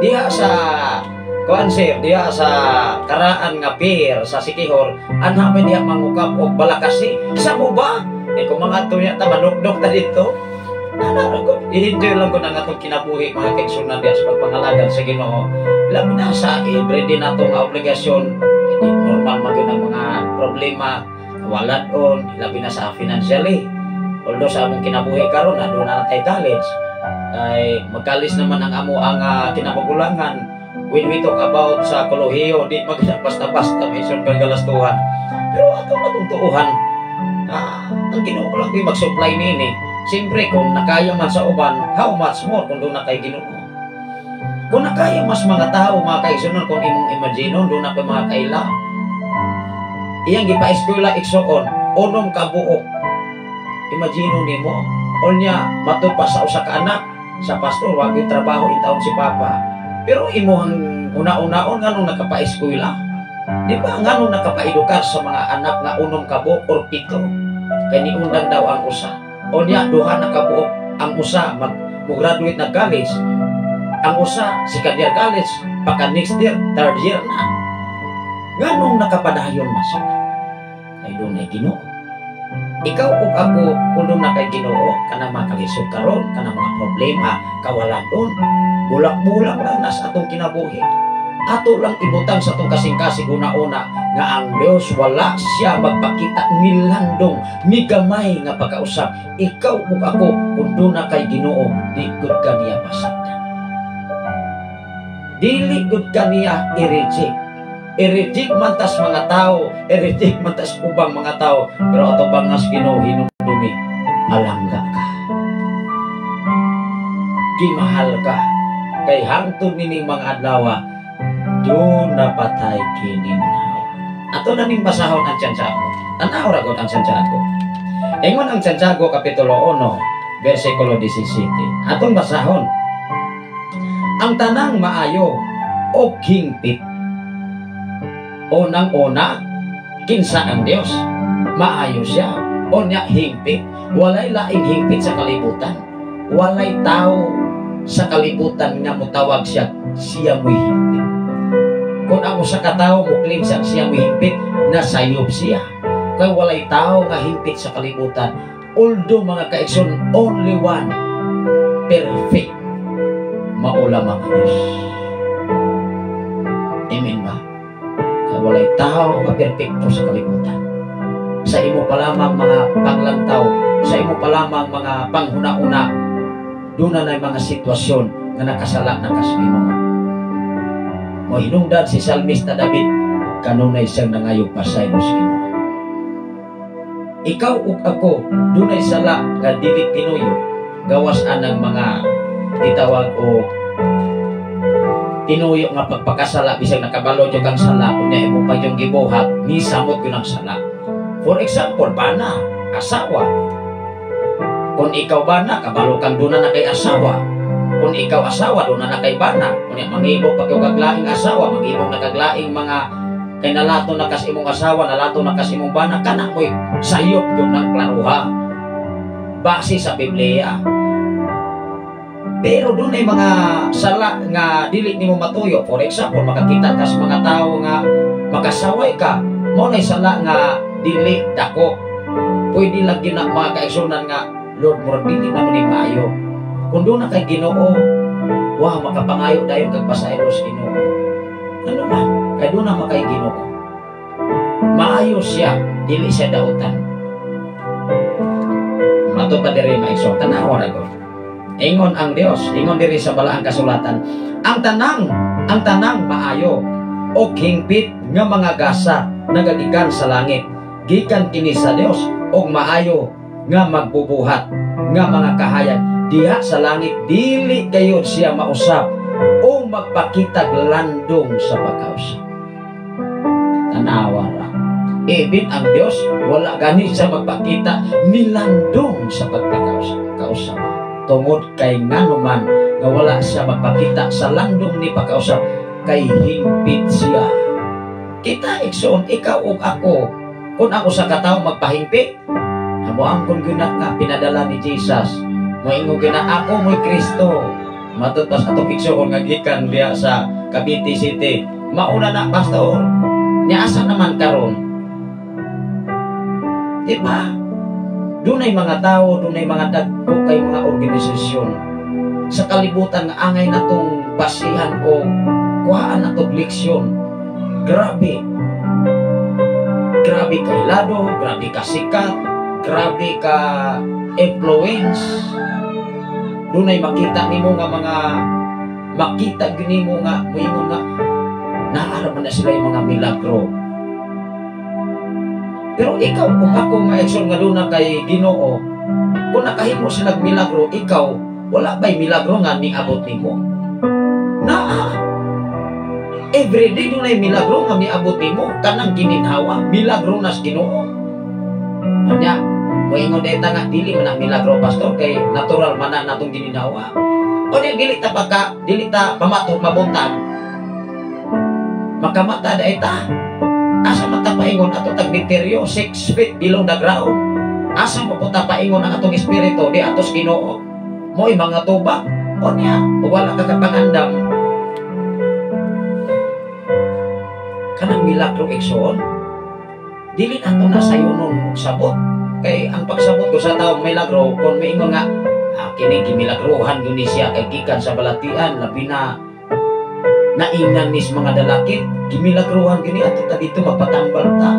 diha sa kuanser diha sa karaan nga pier sa Sikihor anha mi diha mangukap og balakasi sa mo ba kung mga tunya ta manugdog ta dito. I-enjoy lang ko na nga itong kinabuhi mga kaigsunan diya sa pagpangalagan sa Ginoo. Labi na sa everyday na itong obligasyon, normal man yun ang mga problema, walad on, labi na sa financially. Although sa among kinabuhi karon na doon na tayo college, ay magkalis naman ang amo ang kinapagulangan. When we talk about sa kolohiyo, di basta-basta may isun kagalastuhan. Pero atong natungtuuhan, ang Ginoo lang yung mag-supply nini. Siyempre, kung nakaya man sa uban, how much more kung doon na kayo Ginoo. Kung nakaya mas mga tao, mga kaisunon, kung imong imagine, doon na kayo mga kaila. Iyang gipa-eskwela iksoon, unom ka buok. Imagine nimo, o niya, matupa sa usa ka anak, sa pastor, wag yung trabaho, intaon si Papa. Pero imuhang una-unaon, nga nung nakapa-eskwela, di ba, nga nung nakapa-edukar sa mga anak na unom ka buok or pito, kaya niundang daw ang usa. O niya, duha na kabuok ang usa mag-graduate na college, ang usa second year college, baka next year, third year na. Ganong nakapadayon masok ay doon ay Ginoo. Ikaw o ako kung doon na kay Ginoo kana makalisod karon kana mga problema kawalan doon bulak-bulak lang na sa atong kinabuhi. ato lang ibutang sa itong kasing-kasing una-una nga ang Dios wala siya magpakita nilandong ni gamay nga pagkausap. Ikaw ug ako kung doon na kay Ginoo, di gud ka niya pasagdan. Dili gud ka niya i-reject. I-reject man tas mga tao, i-reject man tas ubang mga tao, pero ato bang nas Ginoo hinumdumi, alangga ka. Gimahal ka. Kay hangtod nining mga adlaw, do napatay kininhaw. Ato na ning basahon ang Santiago. Tanaw ra gud ang Santiago. Ingon ang Santiago kapitulo 1, bersikulo 17. Atong basahon. Ang tanang maayo o hingpit. Unang-una, kinsa ang Dios. Maayo siya. O niya hingpit. Walay laing hingpit sa kalibutan. Walay tao sa kalibutan nga mutawag siya mo'y hingpit. Kung ako sa katao mo claim siya mo'y hingpit, nasayop siya. Kaya walay tao nga hingpit sa kalibutan. Although mga kaigsoon, only one perfect maula mga Diyos. Amen ba? Kaya walay tao nga perfecto sa kalibutan. Sa imo pa lamang mga panglantaw, sa imo pa lamang mga panghuna-una, doon na mga sitwasyon na nakasala na Ginoo. Mo hinungdan si Salmista David, kanunay siyang nangayog pasay mo sa Ginoo. Ikaw ug ako, dunay sala nga dili pinuyo, gawas anang mga titawag o pinuyo nga pagpakasala bisag nakabalo jud kang sala unya imo pa yung gibuhat ni samot yun ang sala. For example, bana, asawa. Kung ikaw bana, kabalo kang doon na kay asawa. Kung ikaw asawa, doon na kay bana. Kung mangibog pag yung kaglaing asawa, mangibog na kaglaing mga kay nalato na kas imong asawa, nalato na kas imong bana, kana mo'y sayop doon ng klaruha. Base sa Biblia. Pero doon ay mga sala nga dili nimo matuyo. For example, makakita kas mga tao nga makasaway ka, mo na sala nga dili dako. Pwede lang gina mga kaigsunan nga Lord, murag dili na ni maayo. Kung doon na kay Ginoo, wow, makapangayo dayon kag pasaylo sa Ginoo. Ano ba? Kay doon na makay Ginoo. Maayo siya, dili siya dautan. Mato pa diri maigsoon, tanawa ra ko. Ingon ang Dios, ingon diri sa balaang kasulatan, ang tanang maayo o hingpit nga mga gasa nagagikan sa langit, gikan kini sa Dios og maayo nga magbubuhat nga mga kahayag diha sa langit, dili gayud siya mausap o magpakitag landong sa pagkausap. Tanawa ra. Even ang Dios wala gani siya magpakita ni landong sa pagkakausap. Tungod kay nganuman nga wala siya magpakita sa landong ni pagkausap, kay hingpit siya. Kita igsoon, ikaw ug ako, kung ako sa katao magpahingpit, amo ang kung gina nga pinadala ni Jesus, moingo gina ako mo'y Kristo. Matutos ato igsoon nga gikan diya sa Cavite City. Mauna na pastor. Nya asa naman karon? Diba? Dunay mga tao, dunay mga dagko kay mga organisasyon sa kalibutan nga angay natong basihan o kuhaan natong leksyon. Grabe. Grabe ka hilado, grabe ka sikat, grabe ka influence. Dunay makita nimo nga mga makita nimo nga moingon nga naaraman na sila yung mga milagro. Pero ikaw kung ako nga eksyon nga doon na kay Ginoo, kung nakahimo sila milagro, ikaw wala ba'y milagro nga niabot nimo? Naa. Everyday doon ay milagro nga miabot nimo, kanang gininhawa, milagro nas Ginoo. Kanya, moingon deta nga dili man ang milagro pastor kay natural man na natong gininhawa. O dili ta pagka dili ta pamato mabuntag. Makamata da ita. Asa matapaingon ato tag biteryo 6 feet below the ground. Asa mo po tapaingon ang atong espiritu di atos Ginoo. Mo'y mga tubag. O niya, wala ka kapangandam. Kanang milagro ikson. Dili ato na sayunon sabot. Kay ang pagsabot ko sa taong milagro, kung maingon nga, kini gimilagrohan yun siya kay gikan sa balatian, labi na naingnan nis mga dalakit, gimilagruhan gini ato ta dito magpatambal ta.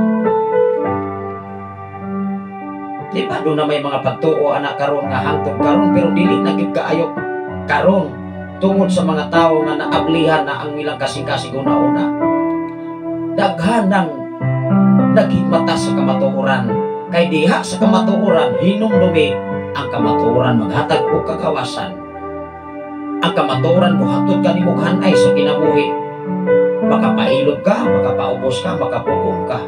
Di ba doon na may mga pagtuo anak karon nga hangtod karon pero dili na gyud kaayo karon tungod sa mga tawo nga naablihan na ang ilang kasing-kasing una-una. Daghan nang naghimata sa kamatuoran kay diha sa kamatuoran hinumdumi ang kamatuoran maghatag og kagawasan. Ang kamatuoran buhaton kanimo kanay sa kinabuhi. Makapailog ka, makapaubos ka, makapugong ka.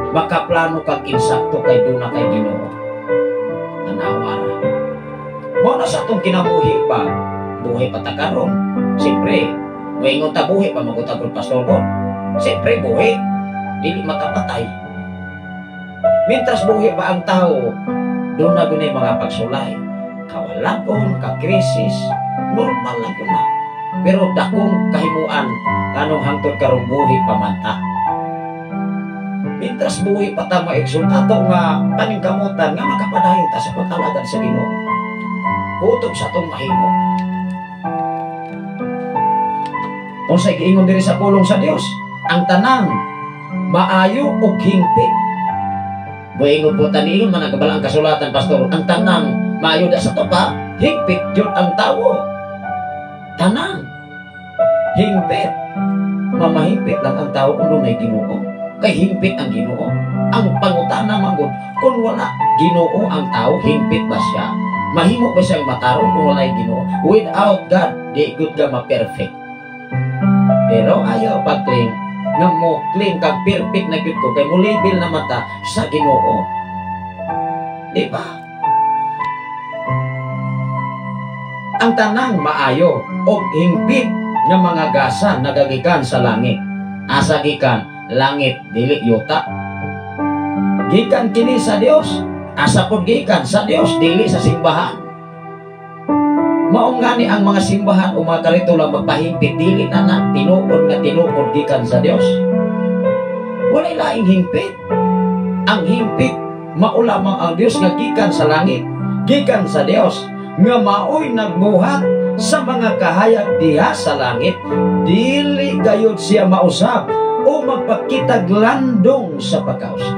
Makaplano kang insakto kay duna kay Ginoo. Tanawara. Mo na sa atong kinabuhi pa, buhay pa ta karon. Siyempre, moingon ta buhi pa magutagol pastor ko. Siyempre buhi, dili matapatay. Mintras buhi pa ang tao, doon na gunay mga pagsulay. Kawalagon, kakrisis, normal lang yun na. Pero dakong kahimuan, kanong hangtod karong buhi pamanta. Mintras buhi pa ta maigsultato nga paningkamutan nga makapadayon ta sa pagtalagad sa Ginoo. Utob sa atong mahimo. Unsay giingon diri sa pulong sa Dios, ang tanan maayo ug hingpit. Buingon po taniyon man ang kasulatan pastor, ang tanan maayo da sa topa, hingpit jud ang tawo. Tanan hingpit. Mamahingpit lang ang tawo kung dunay Ginoo. Kay hingpit ang Ginoo. Ang pangutana manggod kung wala Ginoo ang tao, hingpit ba siya? Mahimo ba siyang matarong kung wala Ginoo? Without God, di good ka ma-perfect. Pero ayaw pag-claim nga mo claim kag perfect na gyud ko kay mo label na mata sa Ginoo. Di ba? Ang tanang maayo o hingpit nga mga gasa nagagikan sa langit. Asa gikan? Langit dili yuta. Gikan kini sa Dios. Asa pod gikan sa Dios dili sa simbahan. Maong gani ang mga simbahan o mga karitulang magpahimpit dili na tinuod nga tinuod gikan sa Dios. Walay laing hingpit. Ang hingpit mao lamang ang Dios nga gikan sa langit, gikan sa Dios nga maoy nagbuhat sa mga kahayag diha sa langit. Dili gayud siya mausab o magpakitag landong sa pagkausap.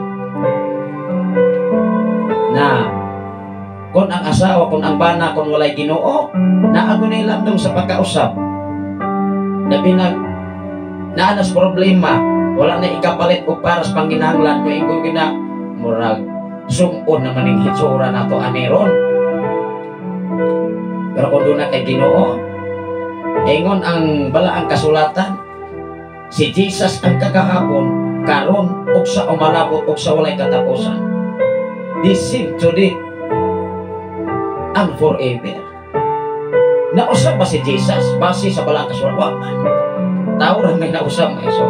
Na kung ang asawa, kung ang bana, kung walay Ginoo, naagunay landong sa pagkausap. Na naanas problema, wala na ikapalit o para sa panginahanglan, may ikong murag sumod na maning hitsura na to aneron. Pero kung doon na kay Ginoo, ingon ang balaang kasulatan, si Jesus ang kagahapon, karon ug sa umalabot ug sa walay katapusan. The same today and forever. Nausap ba si Jesus base sa balang kasulatan? Tawran may nausap may so.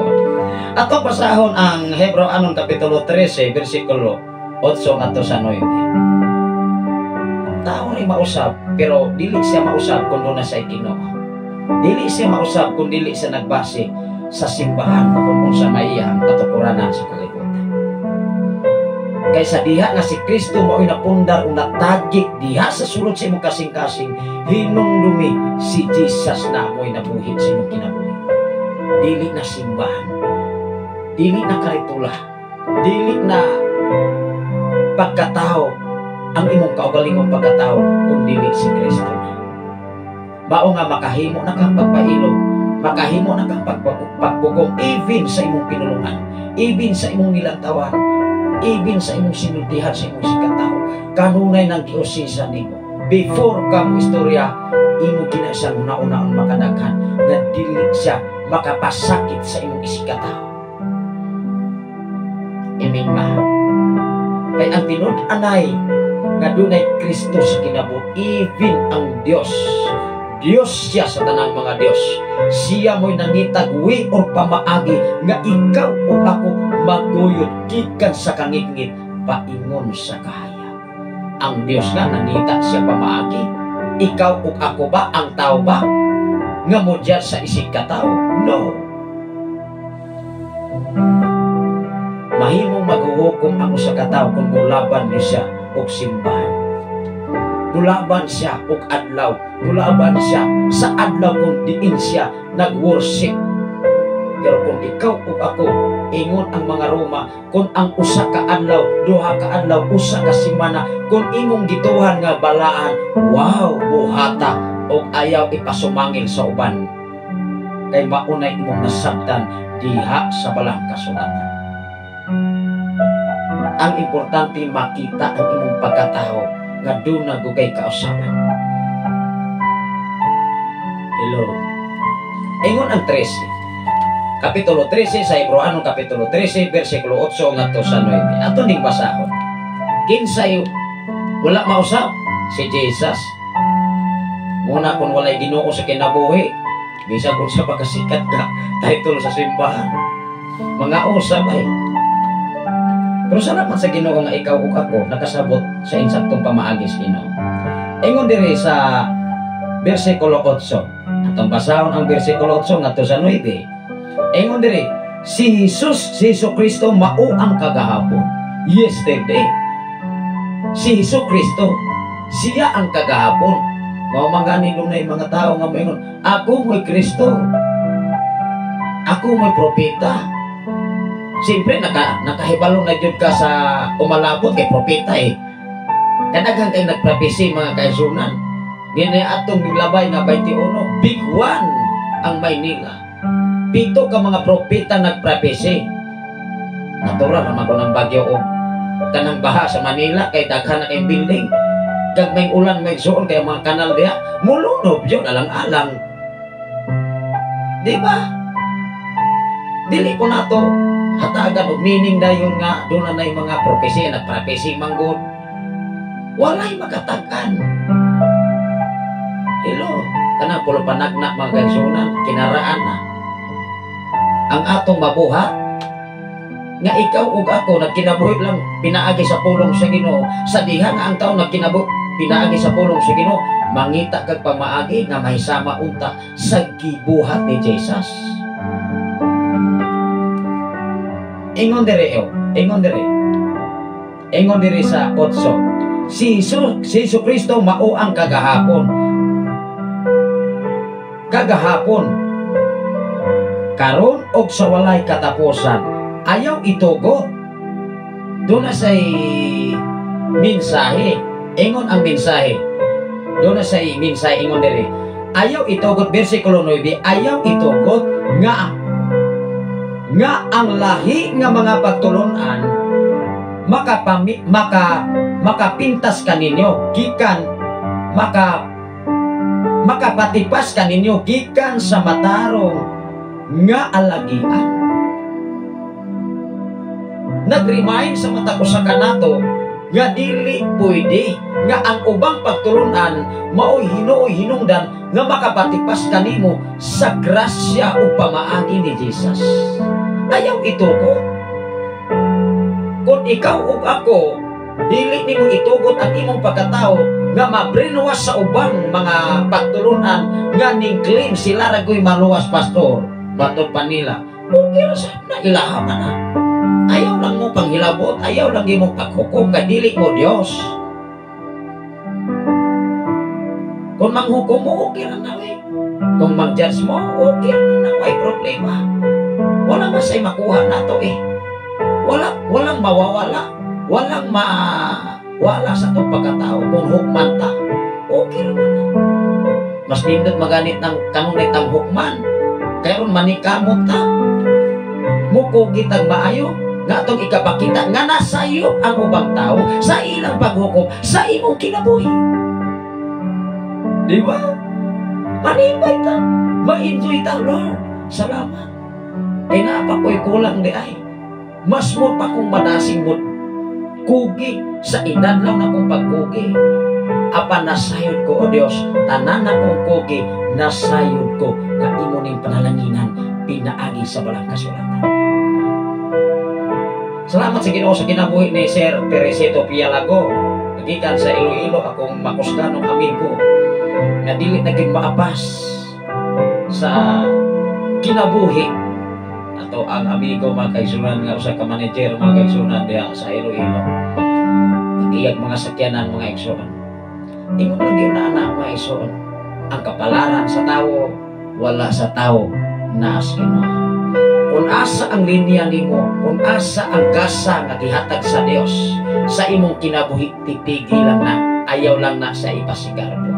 Ato pasahon ang Hebreo anon kapitulo 13 bersikulo 8 ngadto sa 9. Tao rin mausap pero dili siya mausap kung doon na sa Ginoo. Dili siya mausap kung dili siya nagbase sa simbahan kung sa maiyang katukuranan sa kalibutan. Kaysa diha nga si Kristo mao'y napundar o natagik diha sa sulod sa imong kasing-kasing, hinumdumi si Jesus na amoy nabuhit sa imong kinabuhi. Dili na simbahan, dili na karitula, dili na pagkatao ang imong kaugalingong pagkatao kung dili si Kristo na. Mao nga makahimo na kang pagpailog, makahimo na kang pagpugong even sa imong pinulungan, even sa imong nilantawan, even sa imong sinultihan sa imong sikataw. Kanunay ng giusisa nimo before ka mo istorya imo ginasang una-una ang makadaghan na dili siya makapasakit sa imong isikataw. Imigma kay ang tinud-anay nga dunay Kristo sa kinabuhi, even ang Dios siya sa tanang mga Dios. Siya mo'y nangitag way or pamaagi nga ikaw o ako maguyod gikan sa kangitngit paingon sa kahayag. Ang Dios nga nangita siya pamaagi. Ikaw o ako ba ang tao ba nga mo dyan sa isig katao? No. Mahimong maghuhukom ako sa katao kung mulaban niya siya o simbahan. Mulaban siya og adlaw, mulaban siya sa adlaw kung diin siya nag-worship kung ikaw ug ako, ingon ang mga Roma, kung ang usa ka adlaw, duha ka adlaw, usa ka semana, kung imong gituhan nga balaan, wow, buhata og ayaw ipasumangil sa uban. Kay maunay imong nasabtan diha sa balang kasulatan. Ang importante makita ang imong pagkatao nga dunag ug kay kausaban. Hello. Ingon ang 13. Kapitulo 13 sa Hebreano, Kapitulo 13, versikulo 8 ngadto sa 9. Ato ning basahon. Kinsay wala mausap? Si Jesus. Muna kung walay Ginoo sa kinabuhi, bisag kung sa pagkasikat ka, title sa simbahan. Mga usap ay. Pero salamat sa Ginoo nga ikaw ug ako nakasabot sa insaktong pamaagis Ginoo. Ingon diri sa versikulo 8. Atong basahon ang versikulo 8 ngadto sa 9. Ingon diri, si Hesus Kristo mao ang kagahapon. Yesterday. Si Hesus Kristo, siya ang kagahapon. Mao mangani dunay mga tao nga moingon, ako mo'y Kristo. Ako mo'y propeta. Siyempre nakahibalong na jud ka sa umalabot kay propeta eh. Kadaghan kay nagprapisi mga kaisunan. Dinay atong giglabay nga 21, big one ang Maynila. 7 ka mga propeta nagprapisi. Natural naman ko ng bagyo o kanang baha sa Manila kay daghan na kay building. Kag may ulan may suon kay mga kanal diha, mulunob yun alang-alang. Di ba? Dili ko na to hatagan og meaning dayon nga doon na mga propesi nagprapisi manggod. Walay makatagan. Hello, kanang pulo panagna mga kaigsunan, kinaraan na. Ang atong mabuhat nga ikaw ug ako nagkinabuhi lang pinaagi sa pulong sa Ginoo. Sa diha nga ang tawo nagkinabuhi pinaagi sa pulong sa Ginoo, mangita kag pamaagi nga mahisama unta sa gibuhat ni Jesus. Ingon diri sa 8. Si Hesus Kristo mao ang kagahapon. Karon og sa walay katapusan, ayaw itugot. Doon na say mensahe. Ingon ang mensahe. Doon na say mensahe ingon diri. Ayaw itugot bersikulo 9, ayaw itugot nga ang lahi nga mga pagtulunan makapintas kaninyo gikan makapatipas kaninyo gikan sa matarong nga alagian. Nag-remind sa mata ko sa kanato nga dili pwede nga ang ubang pagtulunan mao'y hinuoy hinungdan nga makapatipas kanimo sa grasya o pamaagi ni Jesus. Ayaw itugot. Kung ikaw ug ako dili nimo itugot ang imong pagkatao nga mabrenuwas sa ubang mga pagtulunan nga ning claim sila ragoy maluwas pastor batot pa nila. Okay ra sa na ilahaman na. Ayaw lang mo panghilabot, ayaw lang imong paghukom kay dili mo Dios. Kung manghukom mo, okay lang na eh. Kung mag-judge mo, okay lang na, may problema. Wala masay makuha na to eh. Walang mawawala. Walang mawala sa itong pagkatao. Kung hukman ta, okay naman na. Mas nindot maganit ng kanunit ang hukman. Kaya kung manikamot ta, mukugit ang maayo, nga itong ikapakita, nga nasayo ang ubang tao sa ilang paghukom, sa imong kinabuhi. Di ba? Manibay ta. Ma-enjoy ta, Lord. Salamat. Ay naapa ko'y kulang di ay. Mas mo pa kong manasing mo. Kugi. Sa edad lang na kong pagkugi. Apa nasayod ko, O Diyos. Tanan na kong kugi. Nasayod ko. Nga imuning panalanginan. Pinaagi sa balang kasulatan. Salamat sa Ginoo sa kinabuhi ni Sir Teresito Pialago. Nagikan sa Iloilo akong makusganong amigo. Na dili naging maapas sa kinabuhi ato ang amigo mga kaigsunan nga usa ka manager mga kaigsunan diha sa Iloilo. Nagiyag mga sakyanan mga igsunan. Ingon lang yun na anak mga igsunan. Ang kapalaran sa tao wala sa tao na as Ginoo. kung asa ang linya nimo, kung asa ang gasa nga gihatag sa Dios sa imong kinabuhi, titigi lang na, ayaw lang na sa ipasigarbo.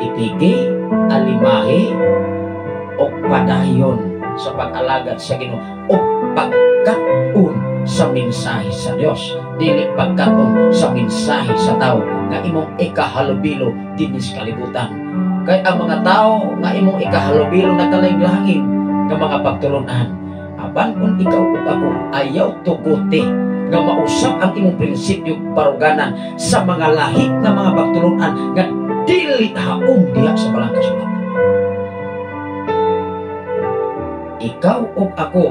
Titigi, alimahi, o padayon sa pag-alagad sa Ginoo, o pagkatun sa mensahe sa Dios, dili pagkatun sa mensahe sa tao nga imong ikahalubilo dinis kalibutan. Kay ang mga tao nga imong ikahalubilo nagkalain-lain nga mga pagtulunan, aban kung ikaw ug ako ayaw tuguti nga mausap ang imong prinsipyo paruganan sa mga lahi na mga pagtulunan nga dili haom diha sa balang kasulatan. Ikaw ug ako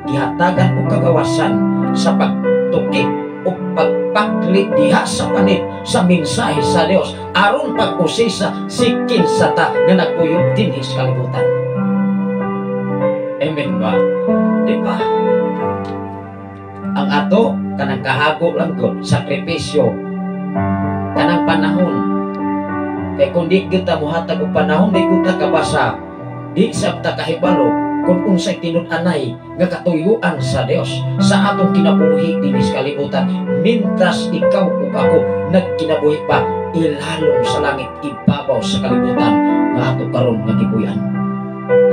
gihatagan og kagawasan sa pagtukik o pagpaklit diha sa panit sa mensahe sa Dios aron pag-usisa sikin sa ta nga nagpuyog dinhi sa kalibutan. Amen ba? Di ba? Ang ato kanang kahago lang gud, sakripisyo kanang panahon. Kay kung di kita muhatag og panahon, di kita kabasa, di sa ta kahibalo kung unsay tinud-anay nga katuyuan sa Dios sa atong kinabuhi dinhi sa kalibutan, mintras ikaw ug ako nagkinabuhi pa ilalom sa langit ibabaw sa kalibutan nga ato karon nga gipuy-an.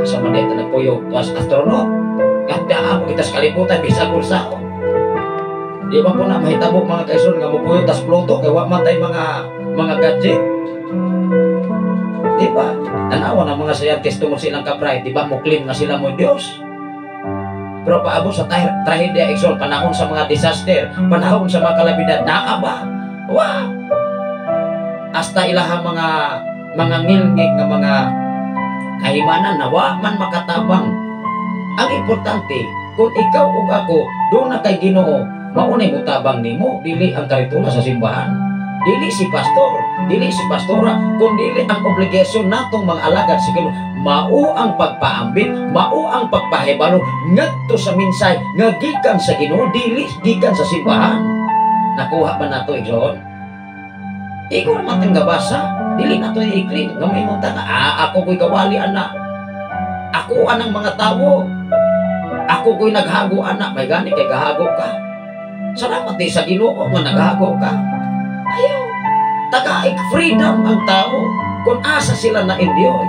Asa man dito nagpuyo tuas astronaut ganda ako kita sa kalibutan bisag unsao. Di ba po na mahitabo mga kaison nga mupuyo tas Pluto kay wa man tay mga gadget. Di ba? Tanawa ng mga scientist tungkol silang ka-pride, di ba mo claim na sila mo Diyos? Pero paabot sa trahedya, exol, panahon sa mga disaster, panahon sa mga kalabidad, naaba. Wow! Hasta ilahang mga ngilngig ng mga kahimanan na wa man makatabang. Ang importante, kung ikaw o ako, doon na kay Ginoo, maunay mo tabang nimo, dili ang karitula sa simbahan. Dili si pastor, dili si pastora, kundi ang obligasyon natong mga alagad sa Ginoo. Mao ang pagpaambit, mao ang pagpahibalo ngadto sa minsay nga gikan sa Ginoo, dili gikan sa simbahan. Nakuha ba nato igsoon? Ikaw naman ang gabasa, dili nato i-claim nga may munta na ako ko'y kawali anak. Ako anang mga tao. Ako ko'y naghago anak, may gani kay gahago ka. Salamat di sa Ginoo nga naghago ka. Ayaw, tagaig freedom ang tao kung asa sila na Indioy.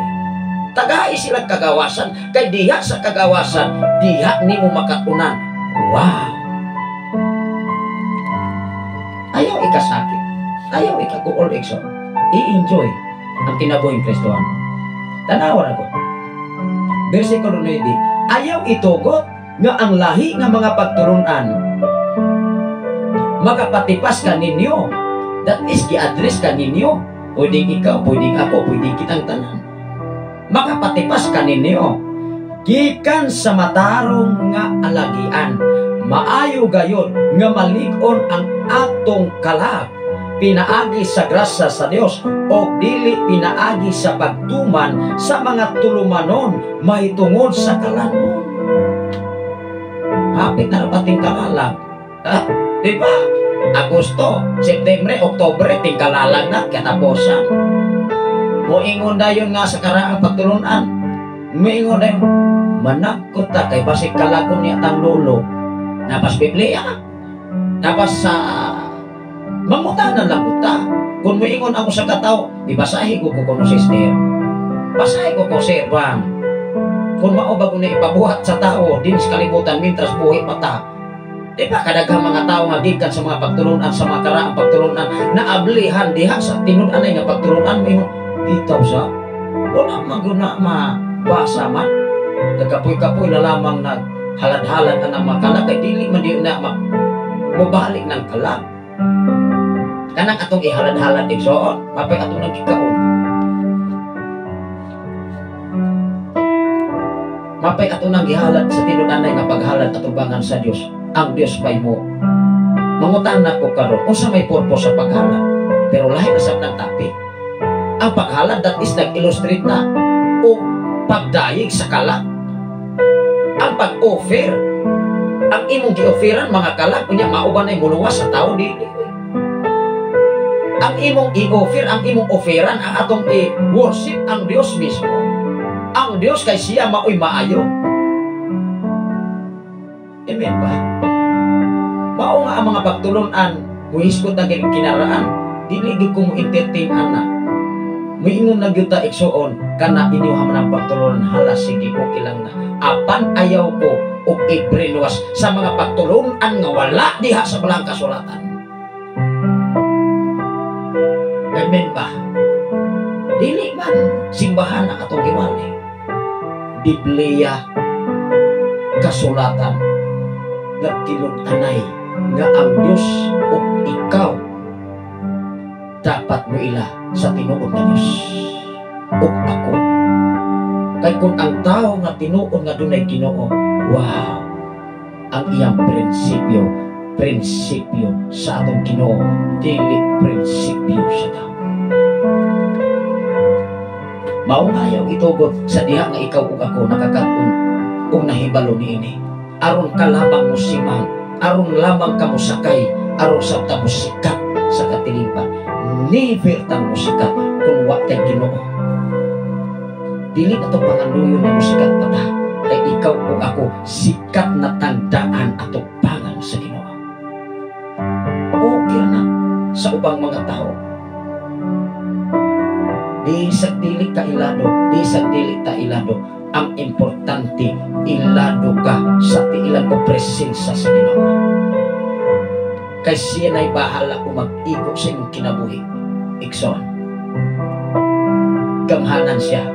Tagay sila kagawasan, kay diha sa kagawasan, diha ni mo makatunan. Wow! Ayaw ikasakit, ayaw ikaguol ikso. I-enjoy ang kinabuhing Kristohan. Tanawan ako. Versikulo 9, ayaw itugot nga ang lahi nga mga pagturunan makapatipas ka ninyo. That is, gi-address ka ninyo. Pwedeng ikaw, pwedeng ako, pwedeng kitang tanan. Makapatipas ka ninyo. Gikan sa matarong nga alagian. Maayo gayon nga malig-on ang atong kalag. Pinaagi sa grasa sa Dios o dili pinaagi sa pagtuman sa mga tulumanon mahitungod sa kalanon. Hapit na pating kalalag. Diba? Agosto, Septembre, Oktobre, tingkalalang na katapusan. Muingon na yun nga sa karaang pagtulunan. Muingon na yun, managkot ta kay basig kalagon niya tang lolo. Napas Biblia, napas sa mangutanan lang ta. Kung muingon ako sa kataw, ibasahi ko kuno sister. Basahi ko sir, bang. Kung maubag ko na ipabuhat sa tao, din sa kalibutan, mintras buhi mata. Di ba kadaghang mga tao nga gikan sa mga pagtulunan, sa mga karaang pagtulunan, naablihan diha sa tinud-anay nga pagtulunan mo bitaw sa wala maguna mabasa man. Nagkapoy-kapoy na lamang naghalad-halad ka ng mga kalag, kay dili man di na mabalik ng kalag. Kanang atong ihalad-halad igsoon, mapay atong nagkikaon. Mapay atong nang gihalad sa tinud-anay nga paghalad atubangan sa Dios. Ang Dios pa'y mo. Mangutan na ko karon unsa may purpose sa paghalad. Pero lahi na sa ng topic. Ang paghalad that is nag-illustrate na o pagdayig sa kalag. Ang pag-offer, ang imong gi-offeran mga kalag, kunya mauban ay muluwas sa tao dili. Ang imong i-offer, ang imong offeran, ang atong i-worship ang Dios mismo. Ang Dios kay siya maoy maayo. Amen ba? Mao nga ang mga pagtulunan, muhiskot na kinaraan, dili gyud ko mo entertain ana. Muingon na gyud ta igsuon kana inyuha man ang pagtulunan, hala sige okay lang na. Apan ayaw ko og i-brainwash sa mga pagtulunan nga wala diha sa balang kasulatan. Amen ba? Dili man simbahan ang atong giwali. Biblia, kasulatan, nga tinun-anay nga ang Diyos o ikaw dapat mo ila sa tinuod na Diyos o ako. Kay kung ang tao nga tinuod nga dunay Ginoo, wow, ang iyang prinsipyo sa atong Ginoo, dili prinsipyo sa tao. Maunayaw itugot sa diha nga ikaw ug ako nakakatun kung nahibalo niini. Aron ka lamang mo simang, aron lamang ka mo sakay, aron sa ta mo sikat sa katilingban. Never tang mo sikat kung wa tay Ginoo. Dili na to pangaluyon na mo sikat pa ta. Kay ikaw ug ako sikat na tandaan ato pangan sa Ginoo. Okay na sa ubang mga tao. Di sa dili ka ilado, di sa dili ta ilado. Ang importante, ilado ka sa tiilan ko presensya sa Ginoo. Kay siya na'y bahala kung mag-ikot sa inyong kinabuhi. Ikson. Gamhanan siya,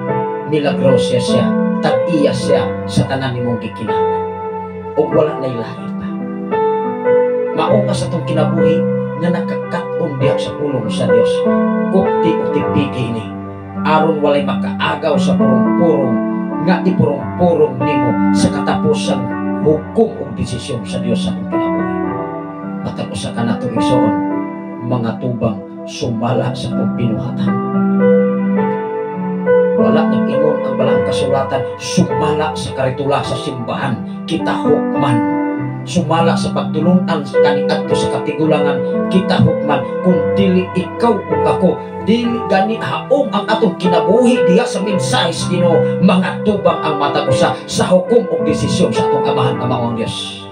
milagrosya siya, tag-iya siya sa tanan nimong gikinahanglan. O wala na'y lahir pa. Maunga sa itong kinabuhi na nakakatong diyak sa pulong sa Diyos. Kukti-ukti-piki ini. Aron walay makaagaw sa purong-purong nga ipurong-purong nimo sa katapusan hukom o desisyon sa Diyos sa itong kinabuhi. Matapusa ka na itong igsoon, mga tubang sumala sa itong pinuhatan. Wala nag-ingon ang balang kasulatan, sumala sa karitula sa simbahan, kita hukman. Sumala sa pagtulungan kaniadto sa katigulangan, kita hukman. Kung dili ikaw o ako, dili gani haom ang atong kinabuhi diha sa mensahe sa Ginoo, mga tubang ang matapusa sa hukom o desisyon sa atong amahan nga mao ang Dios.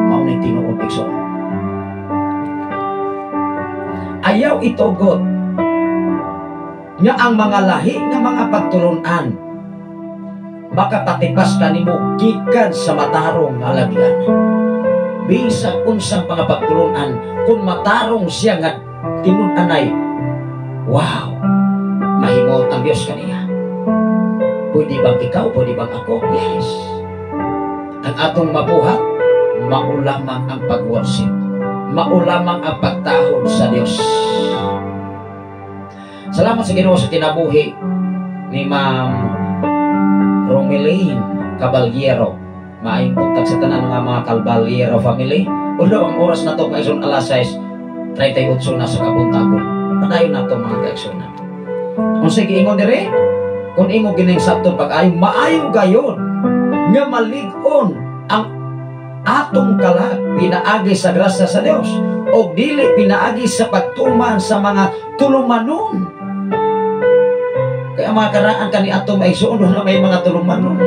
Mao ni tinuod igsoon. Ayaw itugot nga ang mga lahi nga mga pagtulunan makapatipas ka nimo gikan sa matarong nga labihan. Bisag unsang mga pagtulunan kung matarong siya nga tinun-anay, wow, mahimot ang Diyos kaniya. Pwede bang ikaw, pwede bang ako? Yes. Ang atong mabuhat, maulamang ang pag-worship, maulamang ang pagtahod sa Diyos. Salamat sa Ginoo sa kinabuhi ni Ma'am Romeline Caballero. Maayong buntag sa tanan ng mga Caballero family. Ulo ang oras na to kaison alas 6:38 na sa kabuntagon. Padayon na to mga kaigsoon. Kung sige ingon dire, kung imo gining sabton pag-ayo maayo gayon nga malig-on ang atong kalag pinaagi sa grasya sa Dios o dili pinaagi sa pagtuman sa mga tulumanon. Kaya mga karaan kani ato may suon na may mga tulumanon.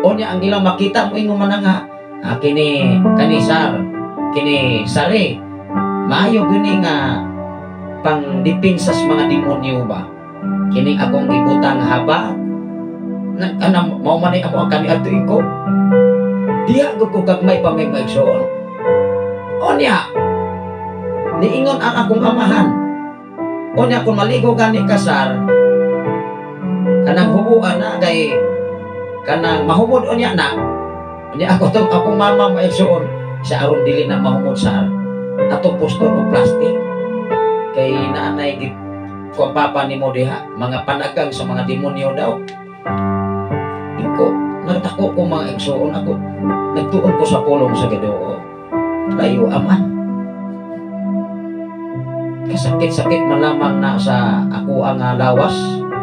O niya ang ilang makita mo ingon man nga kini kanisar, kini sari. Maayo gini nga pang depensa sa mga demonyo ba. Kini akong ibutang haba. Anam mao man ay ako ang kani atuin ko. Diha ko kagmay pa may maigsoon. O niya niingon ang akong amahan. O niya kung maligo gani kasar, kanang hubuan na kay kanang mahumod o niya na. Niya ako tong akong mama maigsoon sa aron dili na mahumod sa atong posto o plastic. Kay naanay gid ko papa nimo diha mga panagang sa mga demonyo daw. Iko nagtako ko mga igsoon ako. Nagtuon ko sa pulong sa Ginoo. Layo aman. Kasakit-sakit man lamang na sa ako ang lawas.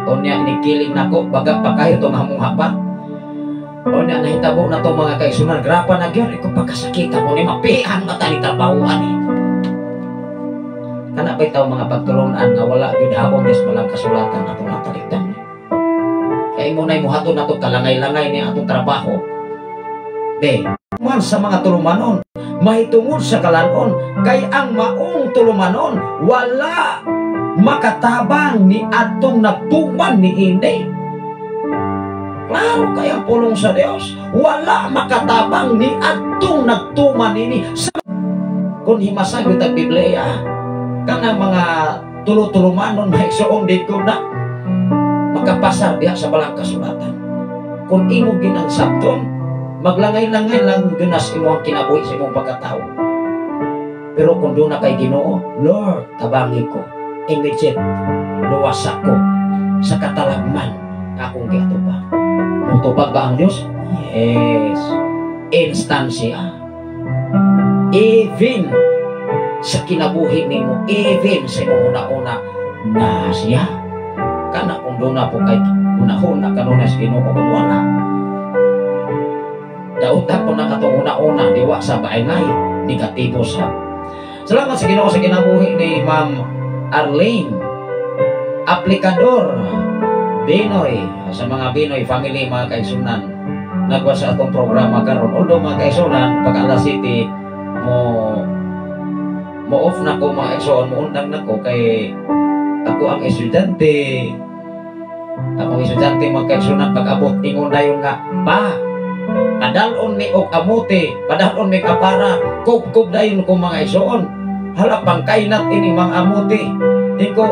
O niya nikiling nako baga pa kayo itong hamung-hapa. O niya nahitabo na itong mga kaisunan. Grapa na gyud iko pagkasakita mo ni mapihan mata ni trabahoan eh. Kana ba'y tao mga pagtulunan nga wala gyud habong des balang kasulatan atong natalikdan. Kaya mo na'y muhatod na itong kalangay-langay ni atong trabaho. Be, man sa mga tulumanon, mahitungod sa kalanon, kay ang maong tulumanon, wala makatabang ni atong nagtuman ni Inde. Klaro kaya pulong sa Dios, wala makatabang ni atong nagtuman ini. Kung himasag ang Biblia, kanang mga tulo-tulumanon na igsoong di ko na makapasar diha sa balang kasulatan. Kung imo ginang sabton, maglangay-langay lang dunas imo ang kinabuhi sa imong pagkatao. Pero kung doon na kay Ginoo, Lord, tabangi ko, ingitsit, luwas ako sa katalagman na akong giatubang. Mutubag ba ang Diyos? Yes. Instansya. Even sa kinabuhi nimo, even sa imong una-una, na siya. Kana kung doon na po kay una-una, kanuna sa Ginoo, kung wala. Dautan po na katong una-una, diwa sa baingay, negatibo sa. Salamat sa Ginoo sa kinabuhi ni Ma'am Arlene, aplikador, Binoy, sa mga Binoy family, mga kaigsunan, nagwa sa atong programa karon. Although mga kaigsunan, pag alas 7, mo off na ko mga kaigsunan, mo undang na ko kay ako ang estudyante. Akong estudyante mga kaigsunan, pag-abot, ingon na yun nga, pa, padalon ni og amote, padalon ni kapara, kub-kub na yun kung mga isuon. Halapang kainat ini mga amote. Iko,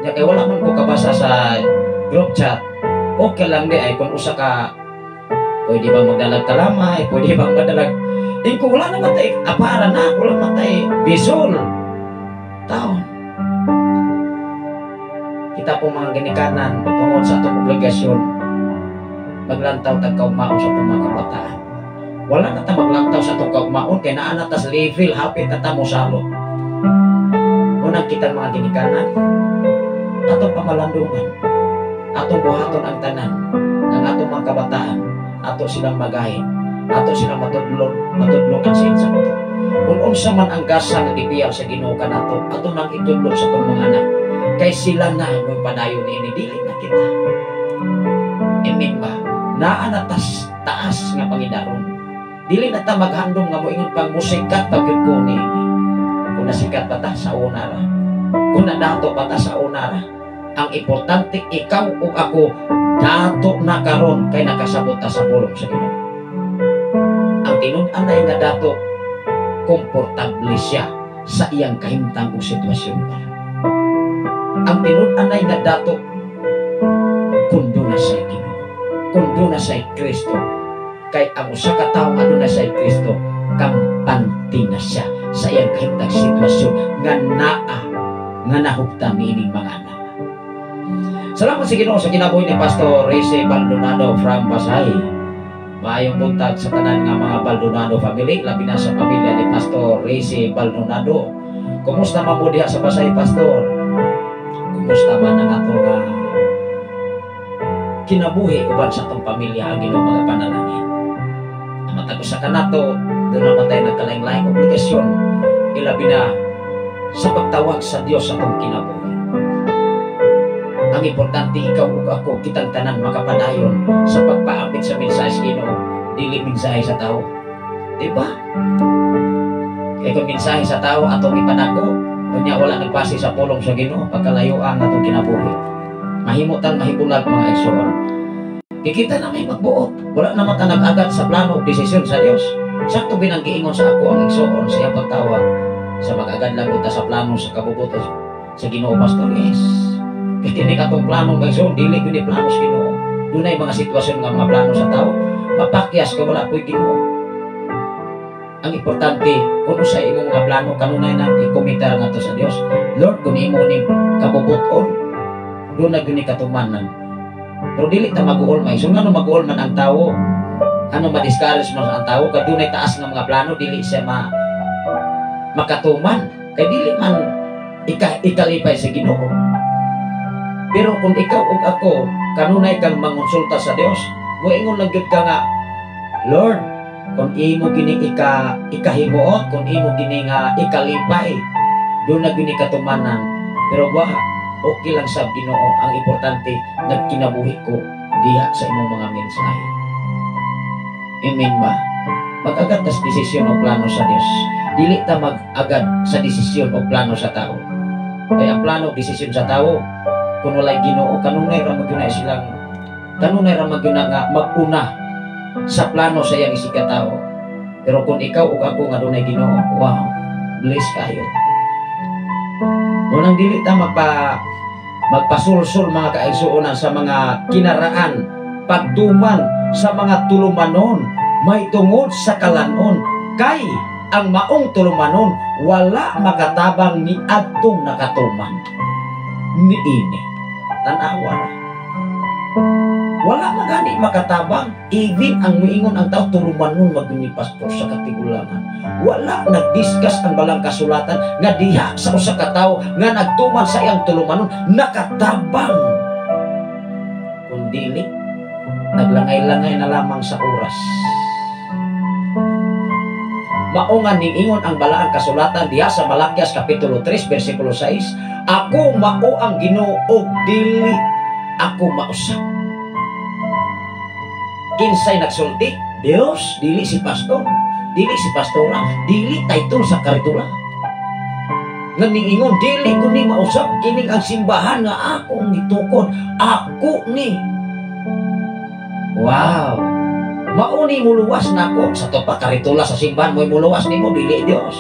kaya wala man ko kabasa sa group chat. Okay lang di ay kung usa ka, pwede bang magdalag kalamay, pwede bang madalag. Iko, wala naman tayo apara na, wala naman tayo bisol. Taon. Kita po mga ginikanan, tungod sa itong obligasyon, maglantaw tag kaugmaon sa itong mga kabataan. Wala na ta maglantaw sa itong kaugmaon, kaya naana ta sa level, hapit na ta mo salo. Unang kita mga ginikanan, atong pamalandungan, atong buhaton ang tanan, ng atong mga kabataan, ato silang magahin, ato silang matudlogan sa insakto. Kung unsa man ang gasa nga gibiyag sa Ginoo kanato, ato nang itudlo sa itong mga anak, kay sila na may padayon ni dili na kita. Amen ba? Naa na taas nga pangidaron. Dili na ta maghandom nga moingon pang musikat pagid ko ni. Kung nasikat pa ta sa una ra. Kung nadato pa ta sa una ra. Ang importante ikaw o ako dato na karon kay nakasabot ta sa pulong sa Ginoo. Ang tinud-an ay nga dato komportable siya sa iyang kahimtang o sitwasyon pa. Ang tinud-an ay nga dato kundo na sa Ginoo, kundo na sa Kristo. Kay ang usa ka tawo nga na sa Kristo, kampante na siya sa iyang kahimtang sitwasyon nga nga nahuptan niining mga anak. Salamat sa Ginoo sa kinabuhi ni Pastor Rece Baldonado from Pasay. Maayong buntag sa tanan nga mga Baldonado family, labi na sa pamilya ni Pastor Rece Baldonado. Kumusta man mo diha sa Pasay, Pastor? Kumusta man ang atong kinabuhi uban sa atong pamilya ang Ginoo mga panalangin. Matag sa kanato, doon naman tayo nagkalaing-laing obligasyon, ilabi na sa pagtawag sa Diyos sa atong kinabuhi. Ang importante, ikaw ug ako, kitang tanan makapadayon sa pagpaapit sa mensahe sa Ginoo, dili mensahe sa tao. Diba? Kaya kung mensahe sa tao atong ipanako, kunya wala nagpasi sa pulong sa Ginoo, pagkalayo ang atong kinabuhi. Mahimutan, mahibulag mga igsoon. Kikita na may magbuot. Wala naman ka nag-agad sa plano o desisyon sa Diyos. Sakto binanggiingon sa ako ang igsoon sa iyang pagtawag sa mag-agad lang uta sa plano sa kabubutos sa Ginoo, Pastor. Yes. Kasi hindi ka itong plano ng igsoon, dili hindi plano sa Ginoo. Doon ay mga sitwasyon ng mga plano sa tao. Mapakyas ka wala po'y Ginoo. Ang importante, kung sa imong mga plano, kanunay na i-committer nga to sa Diyos. Lord, kung imo ni kabubuton, doon na gini katumanan. Pero dili ta mag-uol may. So nga mag-uol man ang tao, ano ma-discourage man ang tao, kaya doon ay taas ng mga plano, dili siya makatuman. Kaya dili man ikalipay sa Ginoo. Pero kung ikaw o ako, kanunay kang mangonsulta sa Diyos, muingon lang yun ka nga, Lord, kung imo gini ikahimuot, kung imo gini nga ikalipay, doon na gini katumanan. Pero okay lang sa Ginoo, ang importante nagkinabuhi ko diha sa imong mga mensahe. Amen ba? mag-agad tas desisyon o plano sa Dios. Dili ta mag-agad sa desisyon o plano sa tao. Kaya ang plano o desisyon sa tao, kung walay Ginoo, kanunay ra magyuna silang kanunay ra magyuna nga mag-una sa plano sa iyang isika tao. Pero kung ikaw o ako nga dunay Ginoo, wow, bless kayo. Ngunang dili ta magpasulsul mga kaigsuonan sa mga kinaraan, pagtuman sa mga tulumanon, may tungod sa kalanon, kay ang maong tulumanon wala makatabang ni adtong nakatuman niini. Tanawa ra, wala magani makatabang, even ang muingon ang tao tulumanon magni pastor sa katigulangan. Wala nagdiskas ang balang kasulatan nga diha sa usa ka tawo nga nagtuman sa iyang tulumanon nakatabang, kundi naglangay-langay na lamang sa oras. Maungan ning ingon ang balaang kasulatan diha sa Malakias kapitulo 3 bersikulo 6, ako mao ang Ginoo ug dili ako mausa. Kinsay nagsulti? Dios, dili si pastor, dili si pastora, dili title sa karitula. Nga ning ingon dili ko ni mausap, kining ang simbahan nga akong gitukod, ako ni. Wow, mauni muluwas na ako sa to pa karitula sa simbahan mo muluwas nimo dili Dios.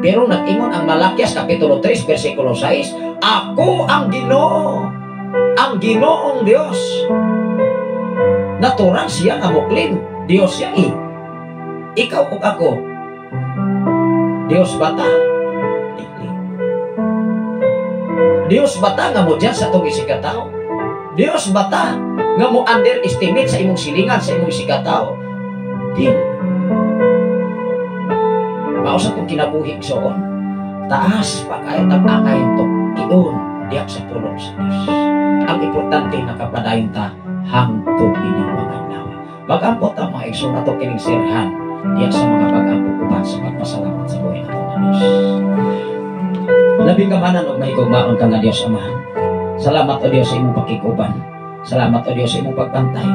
Pero nag-ingon ang Malakias kapitulo 3 bersikulo 6, ako ang Ginoo, ang Ginoong Dios. Natural siya nga muklim, Dios siya Ikaw ug ako, Dios bata? Dili. Dios bata nga mo dyan sa itong isikataw? Dios bata nga mo underestimate sa imong silingan sa imong isikataw? Dili. Mausa kong kinabuhi soon, taas pa kayo tag-angay ito, iyon diyak sa tulong sa Diyos. Ang importante nakapadayon ta hangtod ining mga nawa. Mag-ampot ang mga igsoon na ito kining sirhan diyak sa mga pag-ampot uban sa pagpasalamat sa buhay nato na Diyos. Labing kamanan o may kumaon ka nga Diyos Amahan. Salamat o Diyos sa imong pakikuban. Salamat o Diyos sa imong pagbantay.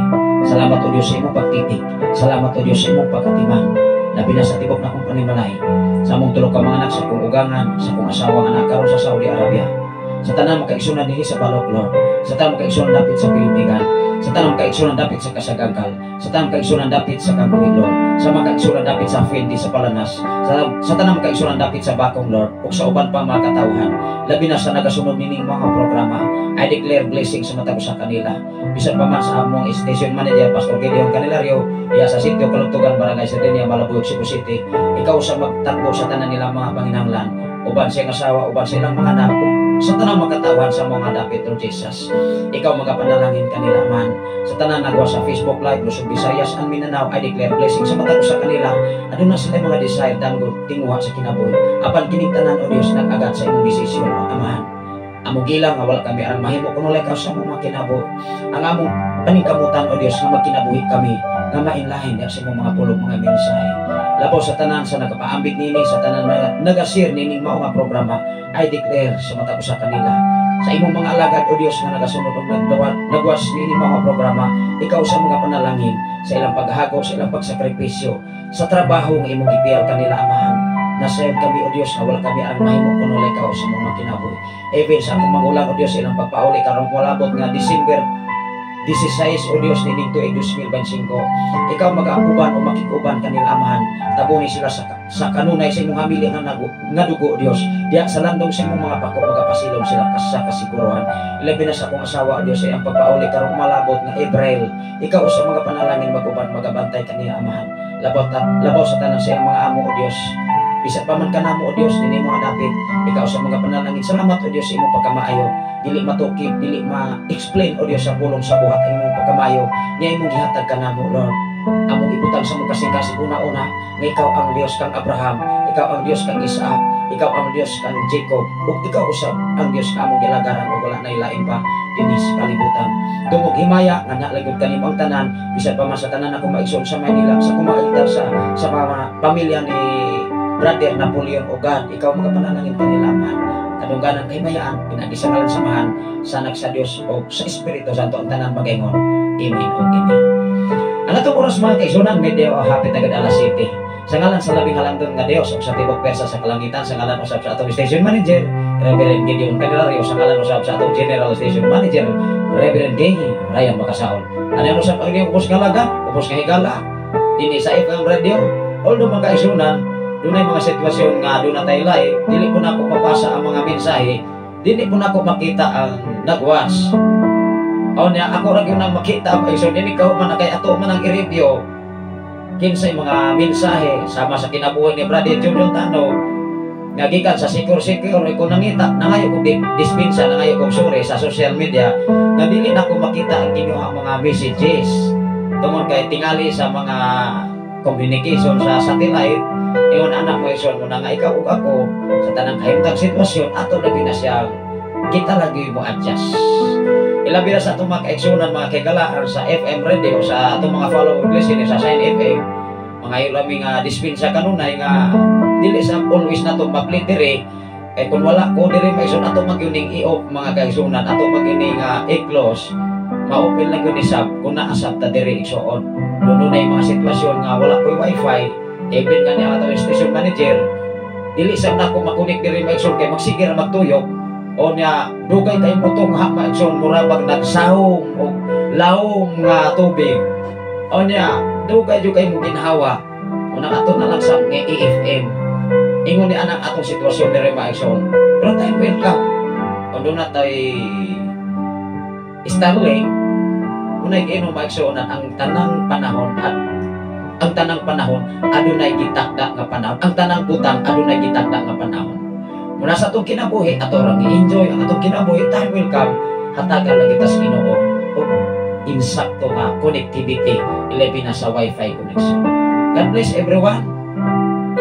Salamat o Diyos sa imong pagtitik. Salamat o Diyos sa imong pagkatiman. Labi na sa tibok na kong panimalay. Sa among tulog ka mga anak sa kong ugangan, sa kong asawang anak karon sa Saudi Arabia. Sa tanan makaigsunan dinhi sa Balok, Lord. Sa tanan makaigsunan dapit sa Pilipinas. Sa tanan makaigsunan dapit sa Kasagangkal. Sa tanan makaigsunan dapit sa Kampuig, Lord. Sa makaigsunan dapit sa Fendi sa Palanas. Sa tanan makaigsunan dapit sa Bakong, Lord. Ug sa uban pa mga katawhan. Labi na sa nagasunod nining mga programa. I declare blessing sa matag sa kanila. Bisan pa man sa among station manager Pastor Gideon Canilario, iya sa sitio Kalugtugan, Barangay Sardenia, Malabuyog, Cebu City. Ikaw sa magtakbo sa tanan nila mga panginahanglan. Uban sa iyang asawa, uban sa ilang mga anak, sa tanang makatawan sa mga dapit Lord Jesus. Ikaw magapanalangin kanila man. Sa tanang nagawa sa Facebook Live, Luzon, Visayas, and Mindanao, I declare blessing sa matag sa kanila. Ano na sila mga desire, dango, tinguha sa kinabuhi. Apan kiniktanan o Diyos, nag-agad sa imong desisyon o Amahan. Among gilang nga wala kami ang mahimo kung wala ka sa among makinabo. Ang among paningkamutan o Diyos nga magkinabuhi kami nga mainlahin sa imong mga pulong mga mensahe. Labaw sa tanan sa nagapaambit nini, sa tanan na nagasir nini mao nga programa, I declare sa matag sa kanila. Sa imong mga alagad o Diyos nga nagasunod og nagwas nini mga programa, ikaw sa mga panalangin, sa ilang paghago, sa ilang pagsakripisyo, sa trabaho nga imong gipiyal kanila Amahan. Nasayod kami o Diyos na wala kami ang mahimo kuno ikaw sa mga kinabuhi. Even sa akong magulang o Diyos ilang pagpauli karong walabot nga December 16 o Diyos nining tuig 2025. Ikaw mag-auban o makikuban kanila Amahan. Tabuni sila sa kanunay sa imong hamili nga dugo o Diyos. Diya sa landong sa imong mga pako magapasilong sila sa kasiguruhan. Ilabi na sa akong asawa o Diyos ay ang pagpauli karong malabot nga April. Ikaw sa mga panalangin maguban magabantay kanila Amahan. Labaw sa tanan sa mga amo o Diyos. Bisa pa man ka namo o Diyos nini mga dapit, ikaw sa mga panalangin. Salamat o Diyos sa imong pagkamaayo. Dili matukib, dili ma-explain o Diyos sa pulong sa buhat ang imong pagkamaayo. Nga imong gihatag ka namo Lord. Among ibutang sa mong kasing-kasing una-una nga ikaw ang Diyos kang Abraham, ikaw ang Diyos kang Isaac, ikaw ang Diyos kang Jacob, ug ikaw usab ang Diyos ka among gilagaran o wala na ilain pa dinis kalibutan. Tungog himaya nga nalagod kanimo ang tanan, bisan pa man sa tanan ako maigsoon sa Manila, sa kumaigtar sa mga pamilya ni Brother Napoleon o God, ikaw magapanalangin kanila man. Kadungganan kay mayaan, pinagisangalan samahan, sanak sa Dios o sa Espiritu Santo ang tanan magaingon. Amen o Amen. Ang atong oras mga kaigsunan, medyo hapit agad alas 7. Sa ngalan sa labing halangdon nga Dios ug sa tibok persa sa kalangitan, sa ngalan usab sa atong station manager Reverend Gideon Canelario, sa ngalan usab sa atong general station manager Reverend Gay Ryan Makasaon. Ano usab ang ubos nga laga, ubos nga higala dinhi sa FM radio. Although mga kaigsunan, dunay mga sitwasyon nga duna tayo live, dili ko na ako mapasa ang mga mensahe, dili ko na ako makita ang nagwas. O niya ako ra gyud nang makita ang kaigsunan, dili ka man kay ato man ang i-review kinsay mga mensahe sama sa kinabuhi ni Brother Junior Tano nga gikan sa secure ko nangita nangayo ko dispensa nangayo ko sure sa social media nga dili na ko makita ang inyong mga messages tungod kay tingali sa mga communication sa satellite. Iyon anak mo ison mo na nga ikaw ug ako sa tanang kahimtang sitwasyon ato lagi na siya kita lagi mo adjust. Ilabi na sa itong mga kaigsunan, mga kagalaan sa FM radio, sa itong mga follow listening sa Sign FM, mga ilaming dispensa kanunay nga dili sa always na itong maplitiri, kaya kung wala ko diri maigsun ato magyuning i-off mga kaigsunan, ato magyuning i-close, ma-open lang yun isab kung naasab ta diri igsuon. Doon na yung mga sitwasyon nga wala ko wifi, even nga ni atong station manager, dili sa na ko makunik diri maigsun kay magsigir magtuyok, o niya dugay tayo mutong maigsun murabag nagsahong o lawom nga tubig, o niya dugay jud kay mo ginhawa unang ato na lang sa nga EFM ingon ni anak atong sitwasyon diri maigsun. Pero tayo welcome o doon na tayo Starlink unay kino maigsunan ang tanang panahon at ang tanang panahon adunay gitakda nga panahon, ang tanang butang adunay gitakda nga panahon. Muna sa itong kinabuhi, ato orang i-enjoy ang itong kinabuhi, tayo welcome, hatagan na kita sa Ginoo o insakto nga connectivity, ilabi na sa Wi-Fi connection. God bless everyone.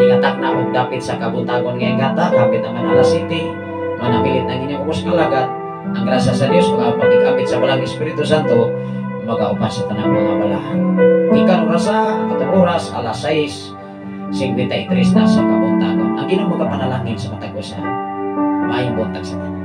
Ingatak na og dapit sa kabutagon nga ingata, kapit naman alas City, manamilit ng inyong ubos nga lagat. Ang grasya sa Dios, kung ang pagkikapit sa walang Espiritu Santo, mag-aupas sa tanang mga balahan. Ikan orasa, atong oras, alas 6:53 na sa kabuntagon. Ang Ginoo magapanalangin sa matag usa. Maayong buntag sa tanan.